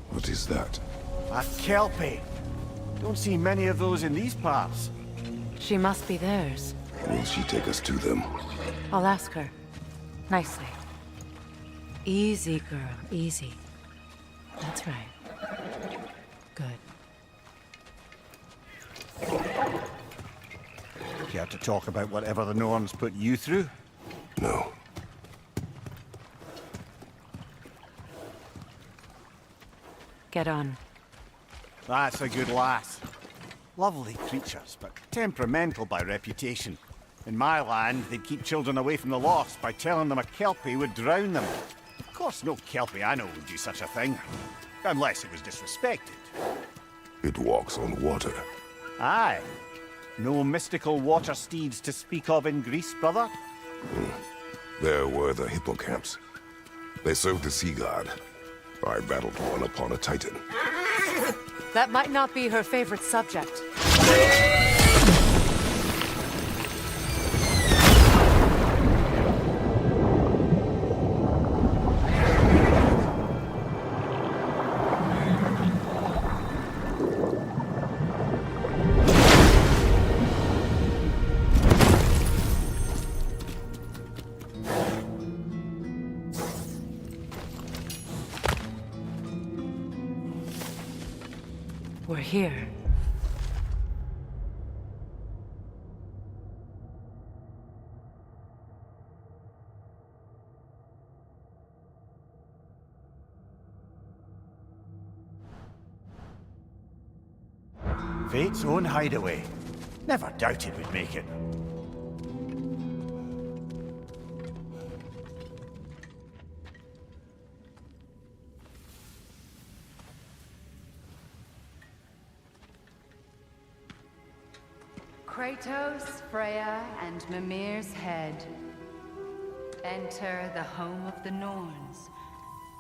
Speaker 11: What is that?
Speaker 18: A Kelpie. Don't see many of those in these parts.
Speaker 12: She must be theirs.
Speaker 11: Will she take us to them?
Speaker 12: I'll ask her. Nicely. Easy, girl. Easy. That's right. Good.
Speaker 18: Care to talk about whatever the Norns put you through?
Speaker 11: No.
Speaker 12: Get on.
Speaker 18: That's a good lass. Lovely creatures, but temperamental by reputation. In my land, they'd keep children away from the lost by telling them a Kelpie would drown them. Of course, no Kelpie I know would do such a thing. Unless it was disrespected.
Speaker 11: It walks on water.
Speaker 18: Aye. No mystical water steeds to speak of in Greece, brother?
Speaker 11: There were the hippocamps. They served the sea god. I battled one upon a titan.
Speaker 12: That might not be her favorite subject. We're here.
Speaker 18: Fate's own hideaway. Never doubted we'd make it.
Speaker 21: Kratos, Freya, and Mimir's head. Enter the home of the Norns,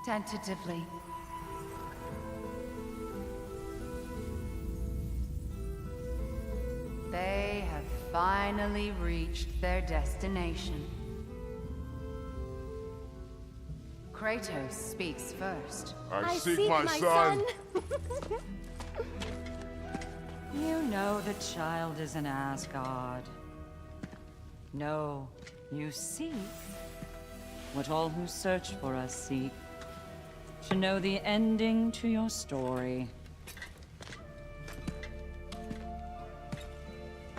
Speaker 21: tentatively. They have finally reached their destination. Kratos speaks first.
Speaker 11: I seek my son.
Speaker 21: You know the child is in Asgard. No, you seek what all who search for us seek. to know the ending to your story.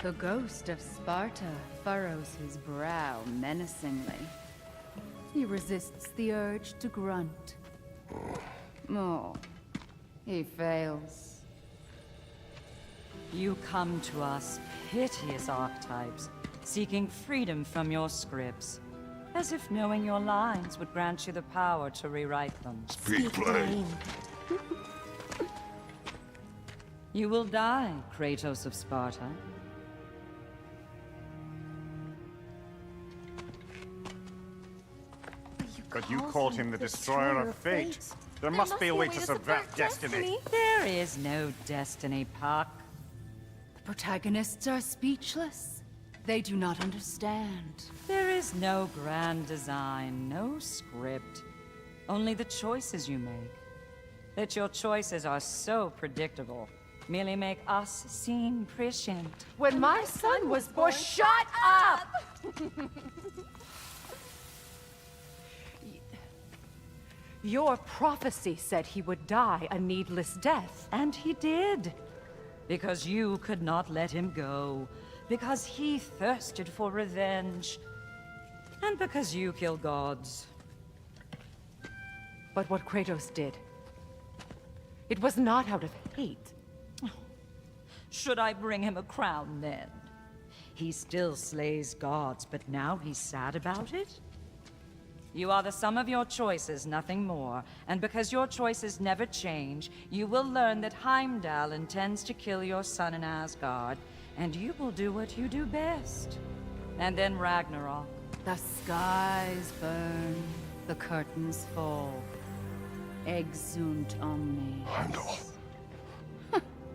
Speaker 17: The ghost of Sparta furrows his brow menacingly. He resists the urge to grunt. Oh, he fails.
Speaker 21: You come to us, piteous archetypes, seeking freedom from your scripts, as if knowing your lines would grant you the power to rewrite them.
Speaker 11: Speak plain.
Speaker 21: You will die, Kratos of Sparta.
Speaker 14: But you called him the Destroyer of Fate. There must be a way to subvert destiny.
Speaker 21: There is no destiny, Puck.
Speaker 17: The protagonists are speechless. They do not understand.
Speaker 21: There is no grand design, no script. Only the choices you make. That your choices are so predictable merely make us seem prescient.
Speaker 17: When my son was born, shut up!
Speaker 12: Your prophecy said he would die a needless death.
Speaker 21: And he did. Because you could not let him go. Because he thirsted for revenge. And because you kill gods.
Speaker 12: But what Kratos did, it was not out of hate.
Speaker 21: Should I bring him a crown then? He still slays gods, but now he's sad about it? You are the sum of your choices, nothing more. And because your choices never change, you will learn that Heimdall intends to kill your son in Asgard, and you will do what you do best. And then Ragnarok.
Speaker 17: The skies burn, the curtains fall. Exunt omnes.
Speaker 11: Heimdall.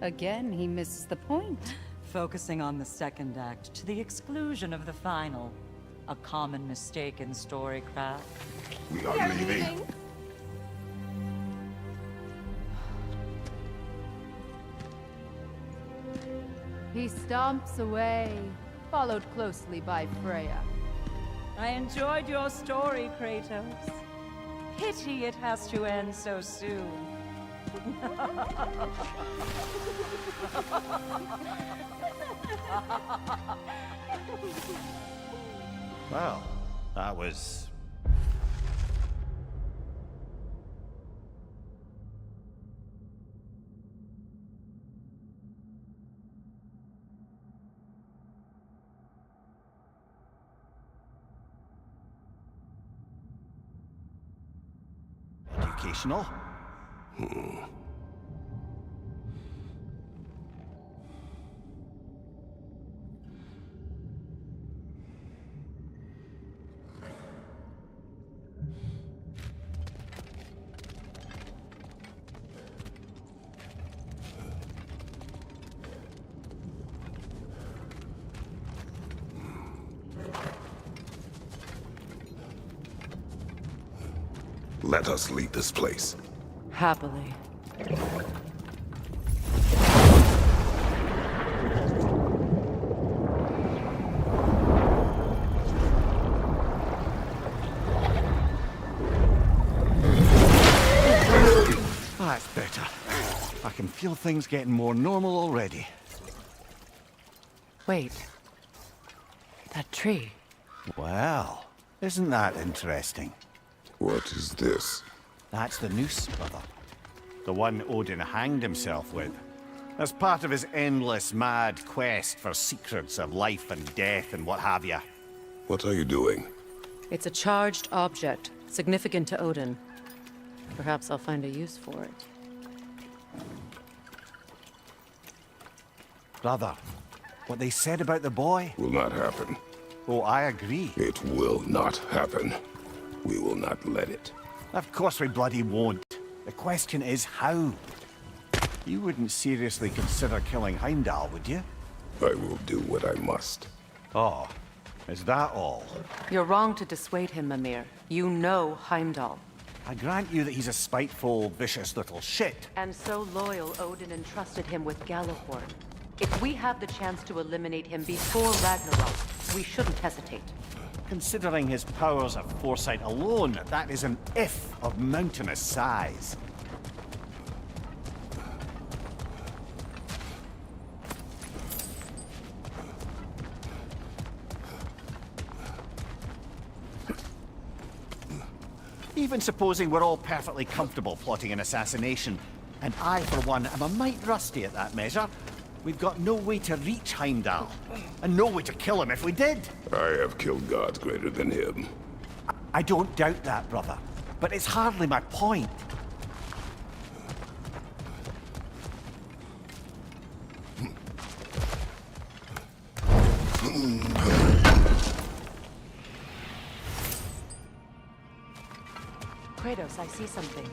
Speaker 17: Again, he misses the point.
Speaker 21: Focusing on the second act to the exclusion of the final. A common mistake in storycraft.
Speaker 11: We are leaving.
Speaker 17: He stomps away, followed closely by Freya.
Speaker 21: I enjoyed your story, Kratos. Pity it has to end so soon.
Speaker 14: Well, that was...
Speaker 18: educational.
Speaker 11: Let us leave this place.
Speaker 12: Happily.
Speaker 18: That's better. I can feel things getting more normal already.
Speaker 12: Wait. That tree.
Speaker 18: Well, isn't that interesting?
Speaker 11: What is this?
Speaker 18: That's the noose, brother. The one Odin hanged himself with. As part of his endless, mad quest for secrets of life and death and what have you.
Speaker 11: What are you doing?
Speaker 12: It's a charged object, significant to Odin. Perhaps I'll find a use for it.
Speaker 18: Brother, what they said about the boy?
Speaker 11: Will not happen.
Speaker 18: Oh, I agree.
Speaker 11: It will not happen. We will not let it.
Speaker 18: Of course we bloody won't. The question is how? You wouldn't seriously consider killing Heimdall, would you?
Speaker 11: I will do what I must.
Speaker 18: Oh, is that all?
Speaker 12: You're wrong to dissuade him, Mimir. You know Heimdall.
Speaker 18: I grant you that he's a spiteful, vicious little shit.
Speaker 12: And so loyal, Odin entrusted him with Gjallarhorn. If we have the chance to eliminate him before Ragnarok, we shouldn't hesitate.
Speaker 18: Considering his powers of foresight alone, that is an if of mountainous size. Even supposing we're all perfectly comfortable plotting an assassination, and I, for one, am a mite rusty at that measure, we've got no way to reach Heimdall, and no way to kill him if we did.
Speaker 11: I have killed gods greater than him.
Speaker 18: I don't doubt that, brother, but it's hardly my point.
Speaker 12: Kratos, I see something.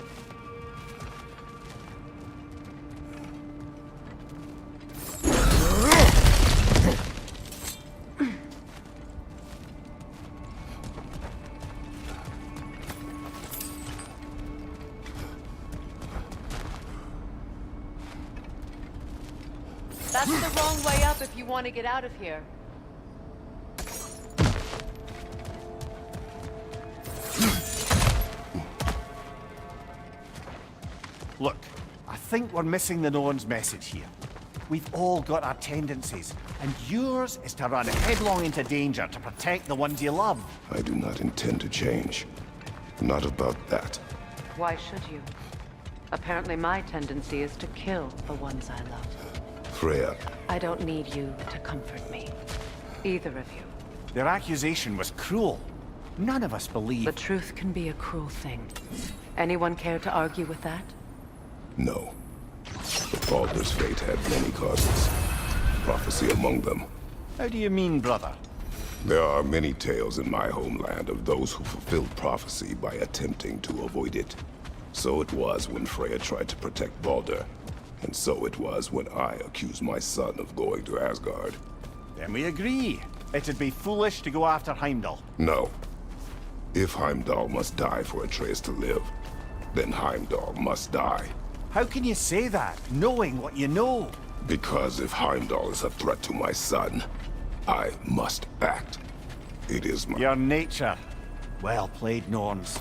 Speaker 17: That's the wrong way up if you want to get out of here.
Speaker 18: Look, I think we're missing the Norn's message here. We've all got our tendencies, and yours is to run headlong into danger to protect the ones you love.
Speaker 11: I do not intend to change. Not about that.
Speaker 12: Why should you? Apparently my tendency is to kill the ones I love.
Speaker 11: Freya.
Speaker 12: I don't need you to comfort me. Either of you.
Speaker 18: Their accusation was cruel. None of us believe...
Speaker 12: The truth can be a cruel thing. Anyone care to argue with that?
Speaker 11: No. But Baldur's fate had many causes. Prophecy among them.
Speaker 18: How do you mean, brother?
Speaker 11: There are many tales in my homeland of those who fulfilled prophecy by attempting to avoid it. So it was when Freya tried to protect Baldur. And so it was when I accused my son of going to Asgard.
Speaker 18: Then we agree. It'd be foolish to go after Heimdall.
Speaker 11: No. If Heimdall must die for Atreus to live, then Heimdall must die.
Speaker 18: How can you say that, knowing what you know?
Speaker 11: Because if Heimdall is a threat to my son, I must act. It is my...
Speaker 18: Your nature. Well played, Norns.